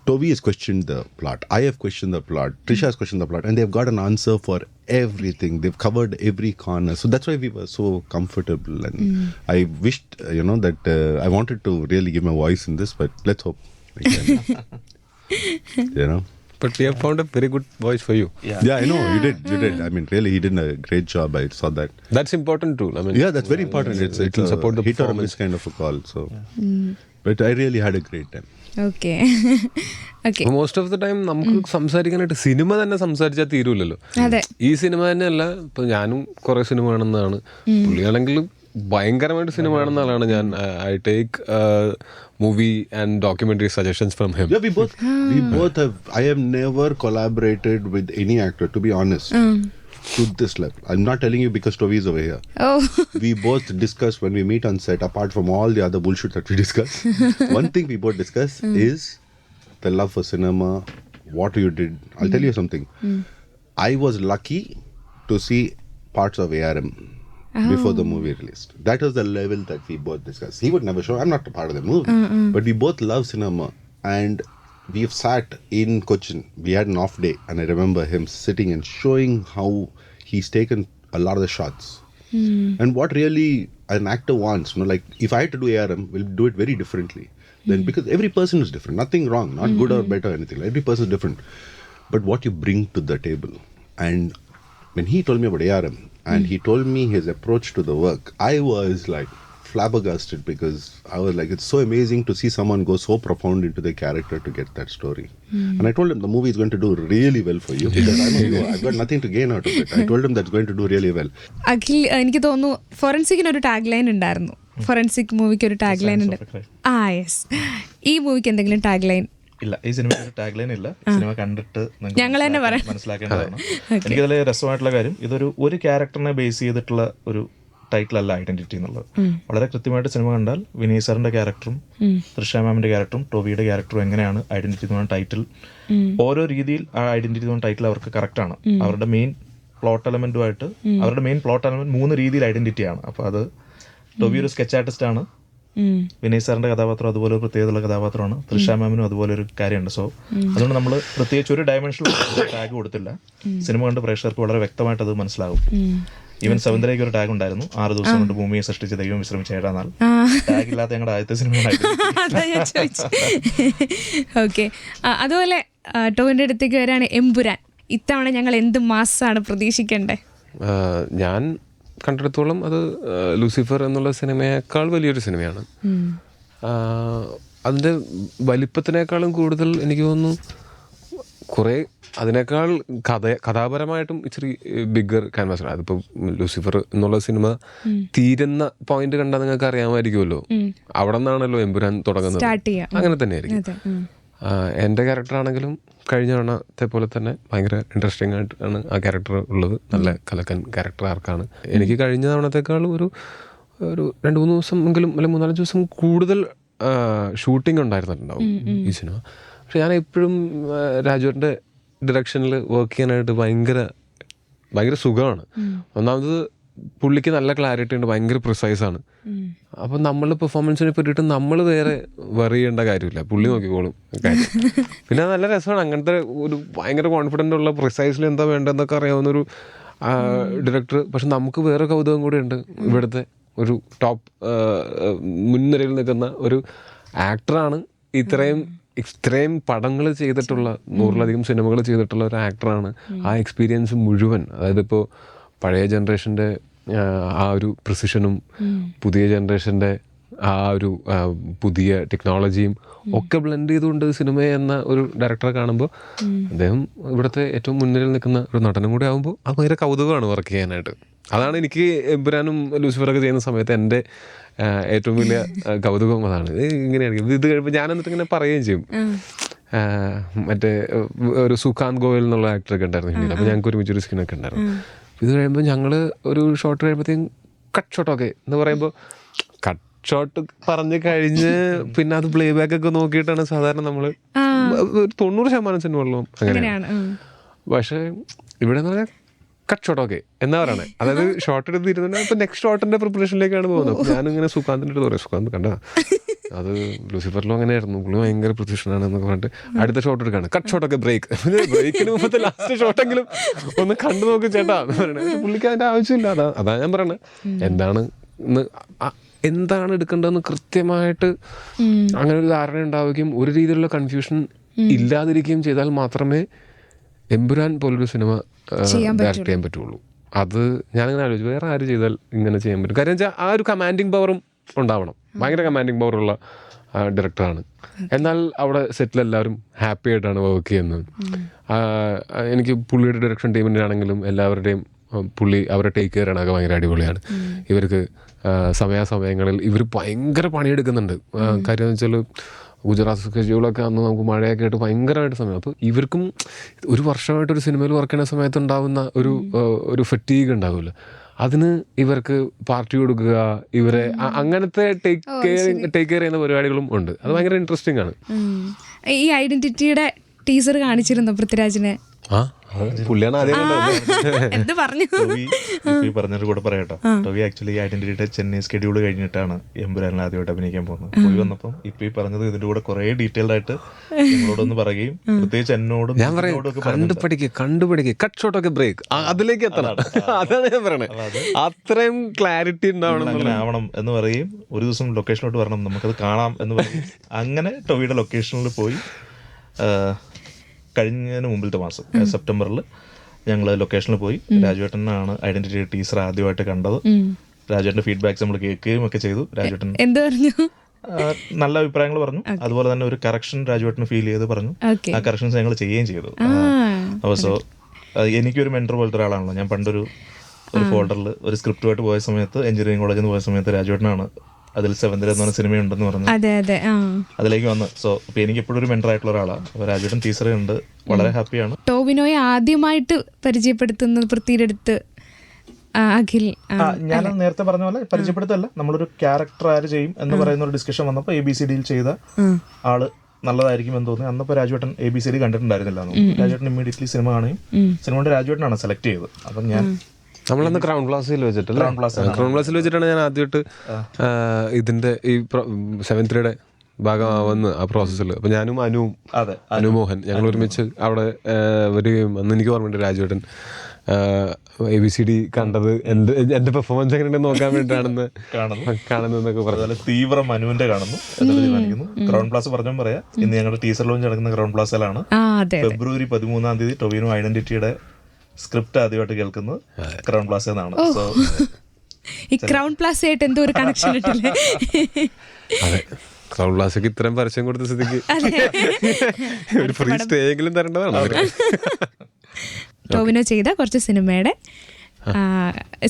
Tovi has questioned the plot. I have questioned the plot. Trisha has questioned the plot. And they've got an answer for everything. They've covered every corner. So that's why we were so comfortable. And I wished, you know, that I wanted to really give my voice in this, but let's hope we can. You know? But we have found a very good voice for you. Yeah, I know. You did. I mean, really, he did a great job. I saw that. That's important too. I mean, Yeah, that's very important. It will support the hit or performance. miss kind of a call. So, but I really had a great time. Okay okay. Most of the time നമുക്ക് സംസാരിക്കാനായിട്ട് cinema തന്നെ സംസാരിച്ചാൽ തീരൂലല്ലോ. അതെ. ഈ cinema തന്നെയല്ല, ഇപ്പൊ ഞാനും കുറെ സിനിമ കാണുന്നതാണ്. പുള്ളിയാണെങ്കിലും ഭയങ്കരമായിട്ട് സിനിമ കാണുന്ന ആളാണ് ഞാൻ. I take movie and documentary suggestions from him. Yeah, we both have. I have never collaborated with any actor, to be honest, to this level. I'm not telling you because Tovi is over here. Oh. We both discuss when we meet on set, apart from all the other bullshit that we discuss. One thing we both discuss is the love for cinema, what you did. I'll tell you something. I was lucky to see parts of ARM before the movie released. That was the level that we both discussed. He would never show. I'm not a part of the movie. But we both love cinema. And we've sat in Cochin. We had an off day. And I remember him sitting and showing how he's taken a lot of the shots. And what really an actor wants, you know, like if I had to do ARM, we'll do it very differently. Then because every person is different. Nothing wrong. Not good or better or anything. Every person is different. But what you bring to the table. And when he told me about ARM, and he told me his approach to the work, I was like flabbergasted because I was like, it's so amazing to see someone go so profound into the character to get that story. And I told him the movie is going to do really well for you because I know you. I've got nothing to gain out of it. I told him that's going to do really well. Akhil, എനിക്ക് തോന്നുന്നു ഫോറൻസിക്കിന് ഒരു tag line ഉണ്ടായിരുന്നു. Forensic മൂവിക്ക് ഒരു tag line ഉണ്ട്. Yes. ഈ മൂവിക്ക് എന്തെങ്കിലും tag line? ഇല്ല, ഈ സിനിമയ്ക്ക് ഒരു ടാഗ് ലൈൻ ഇല്ല. സിനിമ കണ്ടിട്ട് ഞങ്ങൾ തന്നെ മനസ്സിലാക്കേണ്ടതാണ്. എനിക്കതിൽ രസമായിട്ടുള്ള കാര്യം, ഒരു ക്യാരക്ടറിനെ ബേസ് ചെയ്തിട്ടുള്ള ഒരു ടൈറ്റിൽ അല്ല ഐഡന്റിറ്റി എന്നുള്ളത്. വളരെ കൃത്യമായിട്ട് സിനിമ കണ്ടാൽ വിനയ് സാറിന്റെ ക്യാരക്ടറും തൃഷ മാമിന്റെ ക്യാരക്ടറും ടോവിയുടെ ക്യാരക്ടറും എങ്ങനെയാണ് ഐഡന്റിറ്റി എന്ന് പറഞ്ഞ ടൈറ്റിൽ, ഓരോ രീതിയിൽ ആ ഐഡന്റിറ്റി എന്ന് പറഞ്ഞ ടൈറ്റിൽ അവർക്ക് കറക്റ്റ് ആണ്. അവരുടെ മെയിൻ പ്ലോട്ട് എലമെന്റ് 3 രീതിയിൽ ഐഡന്റിറ്റിയാണ്. അപ്പോൾ അത് ടോവി ഒരു സ്കെച്ച് ആർട്ടിസ്റ്റ് ആണ്, വിനയ് സാറിന്റെ കഥാപാത്രം അതുപോലെ ഒരു പ്രത്യേകതയുള്ള കഥാപാത്രമാണ്, തൃഷ മാമിനും അതുപോലെ ഒരു കാര്യമുണ്ട്. സോ അതുകൊണ്ട് നമ്മൾ പ്രത്യേകിച്ച് ഒരു ഡയമെൻഷനിൽ ടാഗ് കൊടുത്തില്ല. സിനിമ കണ്ട് പ്രേക്ഷകർക്ക് വളരെ വ്യക്തമായിട്ട് അത് മനസ്സിലാകും. ഈവൻ സെവന്തരയ്ക്ക് ഒരു ടാഗ് ഉണ്ടായിരുന്നു, 6 ദിവസം കൊണ്ട് ഭൂമിയെ സൃഷ്ടിച്ച് ദൈവം വിശ്രമിച്ച 7-ാം നാൾ. ടാഗ് ഇല്ലാത്ത ഞങ്ങളുടെ ആദ്യത്തെ സിനിമ. ഓക്കെ. അതുപോലെ ടോവിന്റെ അടുത്തേക്ക് വരാണ് എമ്പുരാൻ. ഇത്തവണ ഞങ്ങൾ എന്ത് മാസാണ് പ്രതീക്ഷിക്കണ്ടേ? ഞാൻ കണ്ടെടുത്തോളം അത് ലൂസിഫർ എന്നുള്ള സിനിമയേക്കാൾ വലിയൊരു സിനിമയാണ്. അതിൻ്റെ വലിപ്പത്തിനേക്കാളും കൂടുതൽ എനിക്ക് തോന്നുന്നു കുറേ അതിനേക്കാൾ കഥാപരമായിട്ടും ഇച്ചിരി ബിഗ്ഗർ ക്യാൻവാസാണ്. അതിപ്പോൾ ലൂസിഫർ എന്നുള്ള സിനിമ തീരുന്ന പോയിന്റ് കണ്ടാൽ നിങ്ങൾക്ക് അറിയാമായിരിക്കുമല്ലോ, അവിടെ നിന്നാണല്ലോ എമ്പുരാൻ തുടങ്ങുന്നത്. അങ്ങനെ തന്നെയായിരിക്കും. എൻ്റെ ക്യാരക്ടറാണെങ്കിലും കഴിഞ്ഞ തവണത്തെ പോലെ തന്നെ ഭയങ്കര ഇൻട്രസ്റ്റിംഗ് ആയിട്ടാണ് ആ ക്യാരക്ടർ ഉള്ളത്. നല്ല കലക്കൻ ക്യാരക്ടർ ആർക്കാണ്. എനിക്ക് കഴിഞ്ഞ തവണത്തേക്കാൾ ഒരു 2-3 ദിവസം എങ്കിലും അല്ലെങ്കിൽ 3-4 ദിവസം കൂടുതൽ ഷൂട്ടിംഗ് ഉണ്ടായിരുന്നിട്ടുണ്ടാവും ഈ സിനിമ. പക്ഷെ ഞാൻ എപ്പോഴും രാജുവിൻ്റെ ഡിറക്ഷനിൽ വർക്ക് ചെയ്യാനായിട്ട് ഭയങ്കര സുഖമാണ്. ഒന്നാമത് പുള്ളിക്ക് നല്ല ക്ലാരിറ്റി ഉണ്ട്, ഭയങ്കര പ്രിസൈസാണ്. അപ്പം നമ്മൾ പെർഫോമൻസിനെ പറ്റിയിട്ട് നമ്മൾ വേറെ വെറി ചെയ്യേണ്ട കാര്യമില്ല, പുള്ളി നോക്കിക്കോളും കാര്യം. പിന്നെ നല്ല രസമാണ് അങ്ങനത്തെ ഒരു ഭയങ്കര കോൺഫിഡൻ്റ് ഉള്ള പ്രിസൈസ്ലി എന്താ വേണ്ടതെന്നൊക്കെ അറിയാവുന്നൊരു ഡയറക്ടർ. പക്ഷെ നമുക്ക് വേറെ കൗതുകം കൂടെ ഉണ്ട്. ഇവിടുത്തെ ഒരു ടോപ്പ് മുൻനിരയിൽ നിൽക്കുന്ന ഒരു ആക്ടറാണ്, ഇത്രയും പടങ്ങൾ ചെയ്തിട്ടുള്ള 100-ലധികം സിനിമകൾ ചെയ്തിട്ടുള്ള ഒരു ആക്ടറാണ്. ആ എക്സ്പീരിയൻസ് മുഴുവൻ, അതായത് ഇപ്പോൾ പഴയ ജനറേഷൻ്റെ ആ ഒരു പ്രിസിഷനും പുതിയ ജനറേഷൻ്റെ ആ ഒരു പുതിയ ടെക്നോളജിയും ഒക്കെ ബ്ലെൻഡ് ചെയ്തുകൊണ്ട് സിനിമ എന്ന ഒരു ഡയറക്ടറെ കാണുമ്പോൾ അദ്ദേഹം ഇവിടുത്തെ ഏറ്റവും മുൻനിരയിൽ നിൽക്കുന്ന ഒരു നടനും കൂടെ ആകുമ്പോൾ അത് ഭയങ്കര കൗതുകമാണ് വർക്ക് ചെയ്യാനായിട്ട്. അതാണ് എനിക്ക് എമ്പുരാനും ലൂസിഫറൊക്കെ ചെയ്യുന്ന സമയത്ത് എൻ്റെ ഏറ്റവും വലിയ കൗതുകം അതാണ്. ഇങ്ങനെയാണ് ഇത് കഴിയുമ്പോൾ ഞാൻ എന്നിട്ട് ഇങ്ങനെ പറയുകയും ചെയ്യും. മറ്റേ ഒരു സുഖാന്ത് ഗോയൽ എന്നുള്ള ആക്ടറൊക്കെ ഉണ്ടായിരുന്നു ഹിന്ദിയിൽ. അപ്പോൾ ഞങ്ങൾക്ക് ഒരുമിച്ചൊരു സീനൊക്കെ ഉണ്ടായിരുന്നു. ഇത് കഴിയുമ്പോൾ ഞങ്ങൾ ഒരു ഷോട്ട് കഴിയുമ്പോഴത്തേക്കും കട്ട് ഷോട്ടൊക്കെ എന്ന് പറയുമ്പോൾ കട്ട് ഷോട്ട് പറഞ്ഞു കഴിഞ്ഞ് പിന്നെ അത് പ്ലേ ബാക്ക് ഒക്കെ നോക്കിയിട്ടാണ് സാധാരണ നമ്മൾ 90% സിനിമകളിലും അങ്ങനെയാണ്. പക്ഷേ ഇവിടെ എന്ന് പറഞ്ഞാൽ കട്ട് ഷോട്ടൊക്കെ എന്നാ പറയണേ, അതായത് ഷോട്ട് എടുത്തിരുന്നുണ്ട്. അപ്പോൾ നെക്സ്റ്റ് ഷോട്ടിൻ്റെ പ്രിപ്പറേഷനിലേക്കാണ് പോകുന്നത്. അപ്പോൾ ഞാനിങ്ങനെ സുഖാന്തിൻ്റെ അടുത്ത് പറയാം, സുഖാന്ത് കണ്ട അത് ലൂസിഫറിലും അങ്ങനെയായിരുന്നു, പുള്ളി ഭയങ്കര പ്രൊഫഷനാണെന്നൊക്കെ പറഞ്ഞിട്ട് അടുത്ത ഷോട്ട് എടുക്കുകയാണ്. കട്ട് ഷോട്ടൊക്കെ ബ്രേക്കിന് മുമ്പത്തെ ലാസ്റ്റ് ഷോട്ടെങ്കിലും ഒന്ന് കണ്ടു നോക്കി ചേട്ടാ എന്ന് പറയണേ. പക്ഷെ പുള്ളിക്ക് അതിൻ്റെ ആവശ്യമില്ല. അതാ ഞാൻ പറയണേ, എന്താണ് എടുക്കേണ്ടതെന്ന് കൃത്യമായിട്ട് അങ്ങനെ ഒരു ധാരണ ഉണ്ടാവുകയും ഒരു രീതിയിലുള്ള കൺഫ്യൂഷൻ ഇല്ലാതിരിക്കുകയും ചെയ്താൽ മാത്രമേ എമ്പുരാൻ പോലൊരു സിനിമ ഡയറക്റ്റ് ചെയ്യാൻ പറ്റുള്ളൂ. അത് ഞാനിങ്ങനെ ആലോചിച്ചു, വേറെ ആര് ചെയ്താൽ ഇങ്ങനെ ചെയ്യാൻ പറ്റും. കാര്യം വെച്ചാൽ ആ ഒരു കമാൻഡിങ് പവറും ഉണ്ടാവണം. ഭയങ്കര കമാൻഡിങ് പവറുള്ള ഡയറക്ടറാണ്. എന്നാൽ അവിടെ സെറ്റിലെല്ലാവരും ഹാപ്പി ആയിട്ടാണ് വർക്ക് ചെയ്യുന്നത്. എനിക്ക് പുള്ളിയുടെ ഡയറക്ഷൻ ടീമിൻ്റെ ആണെങ്കിലും എല്ലാവരുടെയും പുള്ളി അവരെ ടേക്ക് കെയർ ആണൊക്കെ ഭയങ്കര അടിപൊളിയാണ്. ഇവർക്ക് സമയാസമയങ്ങളിൽ ഇവർ ഭയങ്കര പണിയെടുക്കുന്നുണ്ട്. കാര്യം എന്ന് വെച്ചാൽ ഗുജറാത്ത് സ്കെഡ്യൂളൊക്കെ അന്ന് നമുക്ക് മഴയൊക്കെ ആയിട്ട് ഭയങ്കരമായിട്ട് സമയം. അപ്പോൾ ഇവർക്കും ഒരു വർഷമായിട്ട് ഒരു സിനിമയിൽ വർക്ക് ചെയ്യുന്ന സമയത്ത് ഉണ്ടാകുന്ന ഒരു ഫറ്റീഗ് ഉണ്ടാവില്ല. അതിന് ഇവർക്ക് പാർട്ടി കൊടുക്കുക, ഇവരെ അങ്ങനത്തെ ടേക്ക് കെയർ ചെയ്യുന്ന പരിപാടികളും ഉണ്ട്. അത് ഭയങ്കര ഇൻട്രസ്റ്റിംഗ് ആണ്. ഈ ഐഡന്റിറ്റിയുടെ ടീസർ കാണിച്ചിരുന്നു പൃഥ്വിരാജിനെ. പുള്ളിയാണ് ആദ്യം എന്ത് പറഞ്ഞു പറഞ്ഞൊരു കൂടെ പറയട്ടോ. ടോവി ആക്ച്വലി ഐഡന്റിറ്റിയുടെ ചെന്നൈ സ്കെഡ്യൂൾ കഴിഞ്ഞിട്ടാണ് എമ്പുരാനിൽ ആദ്യമായിട്ട് അഭിനയിക്കാൻ പോകുന്നത്. പോയി വന്നപ്പം ഇപ്പൊ ഈ പറഞ്ഞത് ഇതിന്റെ കൂടെ കുറെ ഡീറ്റെയിൽഡ് ആയിട്ട് നിങ്ങളോടൊന്ന് പറയുകയും പ്രത്യേകിച്ച് എന്നോടും ഞാൻ പറയാം, കണ്ടുപിടിക്കുക കട്ട് ഷോട്ടൊക്കെ ബ്രേക്ക് അതിലേക്ക് എത്തണം. അതാണ് ഞാൻ പറയണത്. അത്രയും ക്ലാരിറ്റി ഉണ്ടാവണം, അങ്ങനെ ആവണം എന്ന് പറയും. ഒരു ദിവസം ലൊക്കേഷനിലോട്ട് വരണം, നമുക്കത് കാണാം എന്ന് പറയും. അങ്ങനെ ടോവിയുടെ ലൊക്കേഷനിൽ പോയി. കഴിഞ്ഞതിന് മുമ്പിലത്തെ മാസം സെപ്റ്റംബറിൽ ഞങ്ങൾ ലൊക്കേഷനിൽ പോയി. രാജുവേട്ടനാണ് ഐഡന്റിറ്റി ടീസർ ആദ്യമായിട്ട് കണ്ടത്. രാജുവേട്ടൻ്റെ ഫീഡ്ബാക്സ് നമ്മൾ കേൾക്കുകയും ഒക്കെ ചെയ്തു. രാജുവേട്ടൻ എന്ത് പറഞ്ഞു? നല്ല അഭിപ്രായങ്ങൾ പറഞ്ഞു. അതുപോലെ തന്നെ ഒരു കറക്ഷൻ രാജുവേട്ടന് ഫീൽ ചെയ്ത് പറഞ്ഞു. ആ കറക്ഷൻസ് ഞങ്ങൾ ചെയ്യുകയും ചെയ്തു. അപ്പോൾ സോ എനിക്കൊരു മെൻറ്റർ പോലത്തെ ഒരാളാണല്ലോ. ഞാൻ പണ്ടൊരു ഫോൾഡറിൽ ഒരു സ്ക്രിപ്റ്റുമായിട്ട് പോയ സമയത്ത്, എഞ്ചിനീയറിംഗ് കോളേജിൽ നിന്ന് പോയ സമയത്ത് രാജുവേട്ടനാണ് അതിൽ സെവന്തിര എന്ന് പറഞ്ഞ സിനിമയുണ്ടെന്ന് പറഞ്ഞു. അതിലേക്ക് വന്ന്. സോ അപ്പൊ എനിക്ക് എപ്പോഴും ഒരു മെന്റർ ആയിട്ടുള്ള ഒരാളാണ്. അപ്പൊ രാജുവേട്ടൻ ടീച്ചർ ഉണ്ട്, വളരെ ഹാപ്പിയാണ്. ടോവിനോയെ ആദ്യമായിട്ട് പരിചയപ്പെടുത്തുന്നത് പൃഥ്വിയുടെ അടുത്ത് അഖിൽ. ഞാൻ നേരത്തെ പറഞ്ഞ പോലെ പരിചയപ്പെടുത്തല്ല, നമ്മളൊരു ക്യാരക്ടർ ആര് ചെയ്യും എന്ന് പറയുന്ന ഒരു ഡിസ്കഷൻ വന്നപ്പോൾ ABCDയിൽ ചെയ്ത ആള് നല്ലതായിരിക്കും എന്ന് തോന്നി. അന്നപ്പോൾ രാജുവേട്ടൻ ABCD കണ്ടിട്ടുണ്ടായിരുന്നില്ല. രാജുവേട്ടൻ ഇമ്മീഡിയറ്റ്ലി സിനിമ കാണുകയും സിനിമ കൊണ്ട് രാജുവേട്ടനാണ് സെലക്ട് ചെയ്തത്. അപ്പം ഞാൻ നമ്മളന്ന് ക്രൗൺ പ്ലാസയിൽ വെച്ചിട്ടാണ് ഞാൻ ആദ്യമായിട്ട് ഇതിന്റെ ഈ 7-3 ഭാഗമാവുന്ന ആ പ്രോസസ്സിൽ. അപ്പൊ ഞാനും അനുമോഹൻ ഞങ്ങൾ ഒരുമിച്ച് അവിടെ വരികയും അന്ന് എനിക്ക് ഓർമ്മയുണ്ട് രാജുവേട്ടൻ ABCD കണ്ടത് എന്റെ പെർഫോമൻസ് എങ്ങനെയുണ്ടെന്ന് നോക്കാൻ വേണ്ടിയിട്ടാണെന്ന് കാണുന്നതെന്നൊക്കെ പറഞ്ഞു. തീവ്രം മനുവിന്റെ കാണുന്നു എന്നിട്ട് തീരുമാനിക്കുന്നു. ക്രൗൺ പ്ലാസ് പറഞ്ഞാൽ പറയാം, ഇന്ന് ഞങ്ങളുടെ ടീസർ ലോഞ്ച് നടക്കുന്ന ക്രൗൺ പ്ലാസിലാണ്. ഫെബ്രുവരി 13 ടൊവിനോ ഐഡന്റിറ്റിയുടെ സ്ക്രിപ്റ്റ് ആദ്യമായിട്ട് കേൾക്കുന്നത് ക്രൗൺ പ്ലാസ എന്നാണ്. സോ ഈ ക്രൗൺ പ്ലാസ ആയിട്ട് എന്തോ ഒരു കണക്ഷൻ ഇട്ടില്ലേ? അതെ, ക്രൗൺ പ്ലാസക്ക് ഇത്രയും പരസ്യം കൊടുത്ത സ്ഥിതിക്ക് ഒരു ഫ്രീ സ്റ്റേ എങ്കിലും തരേണ്ടതാണ്. ടോവിനോ ചെയ്ത കുറച്ച്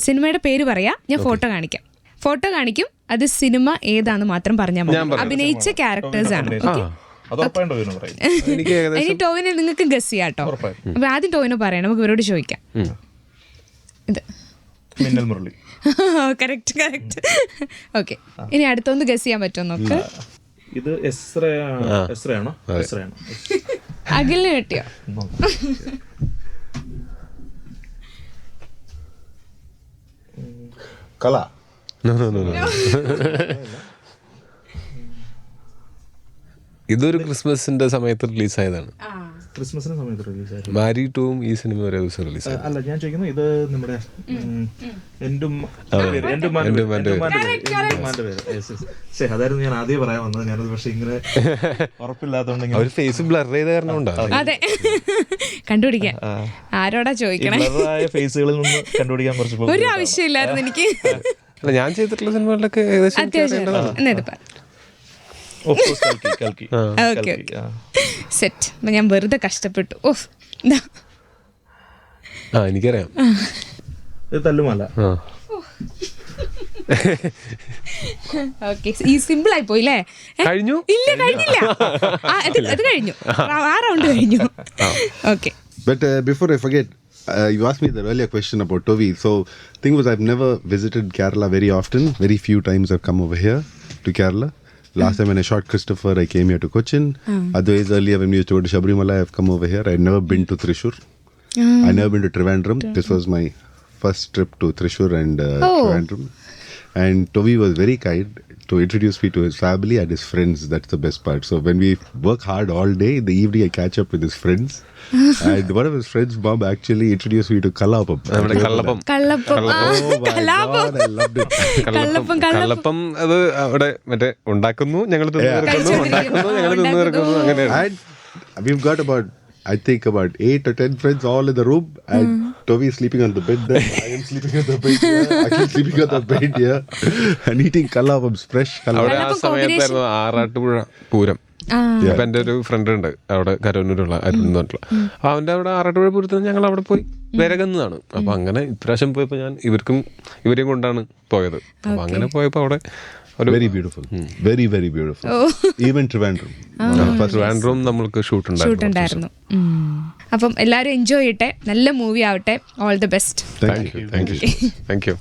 സിനിമയുടെ പേര് പറയാം, ഞാൻ ഫോട്ടോ കാണിക്കും. അത് സിനിമ ഏതാന്ന് മാത്രം പറഞ്ഞാൽ മതി. അഭിനയിച്ച ക്യാരക്ടേഴ്സ് ആണ്. ഇനി ടോവിനെ നിങ്ങൾക്ക് ഗസ് ചെയ്യാട്ടോ. അപ്പൊ ആദ്യം ടോവിനോ പറയാം, നമുക്ക് ഇവരോട് ചോദിക്കാം. ഇത് മിന്നൽ മുരളി. കറക്റ്റ്. ഓക്കെ, ഇനി അടുത്തൊന്ന് ഗസ് ചെയ്യാൻ പറ്റുമോ നോക്ക്. ഇത് എസ്രയാണോ? അഖിലിന് കിട്ടിയോ? കല. ഇതൊരു ക്രിസ്മസിന്റെ സമയത്ത് റിലീസായതാണ്. ക്രിസ്മസിന്റെ സമയത്ത് റിലീസായിരുന്നു. മാരി ടൂവും ഈ സിനിമ ഒരേ ദിവസം റിലീസായി. അല്ല, ഞാൻ ചോദിക്കുന്നത് ഇത് നമ്മുടെ അതായിരുന്നു ഞാൻ ആദ്യം പറയാൻ വന്നത്. ഞാനത് പക്ഷെ ഇങ്ങനെ ഉറപ്പില്ലാത്തതുകൊണ്ട് ഒരു ഫേസ് ബ്ലർ ചെയ്ത കാരണം ഉണ്ടാവും. അതെ, കണ്ടുപിടിക്കാൻ ആരോടാ ചോദിക്കണേ? ഫേസുകളിൽ നിന്ന് കണ്ടുപിടിക്കാൻ കുറച്ച് ഒരു ആവശ്യമില്ലായിരുന്നു എനിക്ക്. അല്ല, ഞാൻ ചെയ്തിട്ടുള്ള സിനിമകളിലൊക്കെ ഏകദേശം സെറ്റ്. ഞാൻ വെറുതെ കഷ്ടപ്പെട്ടു. എനിക്കറിയാം. ഇത് തല്ലുമല. ആ ഓക്കെ, ഈ സിമ്പിൾ ആയി പോയില്ലേ? കഴിഞ്ഞു? ഇല്ല, കഴിഞ്ഞില്ല. അത് കഴിഞ്ഞു, ആ റൗണ്ട് കഴിഞ്ഞു. Okay. But before I forget, you asked me the earlier question about Tovi. So thing was, I've never visited Kerala very often. Very few times I've come over here to Kerala. Last time when I shot Christopher, I came here to Cochin. Otherwise, earlier when we used to go to Sabrimala, I've come over here. I'd never been to Thrissur. I'd never been to Trivandrum. This was my first trip to Thrissur and Trivandrum. And Tovi was very kind to introduce me to his family and his friends. That's the best part. So when we work hard all day, in the evening I catch up with his friends. And one of his friends' mom actually introduced me to Kallapam. Kallappam. Kallappam. Oh my God, I loved it. കള്ളപ്പം അത് അവിടെ മറ്റേ ഉണ്ടാക്കുന്നു, ഞങ്ങൾ തിന്നു ഉണ്ടാക്കുന്നു, ഞങ്ങൾ തിന്നു തീർക്കുന്നു, അങ്ങനെയാണ്. And we've got about, I think about 8 or 10 friends all in the room, and Tovi is sleeping on the bed there. I am sleeping on the bed here. Akhil sleeping on the bed here, and eating kallapams, fresh അവിടെ kallapams. ആ സമയത്തായിരുന്നു ആറാട്ടുപുഴ പൂരം. അപ്പൊ എന്റെ ഒരു front ഉണ്ട് അവിടെ കരവന്നൂരുള്ള അരുൺ എന്ന് പറഞ്ഞിട്ടുള്ള, അവന്റെ അവിടെ ആറാട്ടുപുഴ പൂരത്തിന് ഞങ്ങൾ അവിടെ പോയി വിരകുന്നതാണ്. അപ്പൊ അങ്ങനെ ഇപ്രാവശ്യം പോയപ്പോ ഞാൻ ഇവരെയും കൊണ്ടാണ് പോയത്. അപ്പൊ അങ്ങനെ പോയപ്പോ അവിടെ Very beautiful, very very beautiful. Even Trivandrum. Trivandrum നമ്മൾക്ക് ഷൂട്ട് ഉണ്ടായിരുന്നു. അപ്പം എല്ലാവരും എൻജോയ് ചെയ്യട്ടെ, നല്ല മൂവി ആവട്ടെ. All the best. Thank you. Thank you.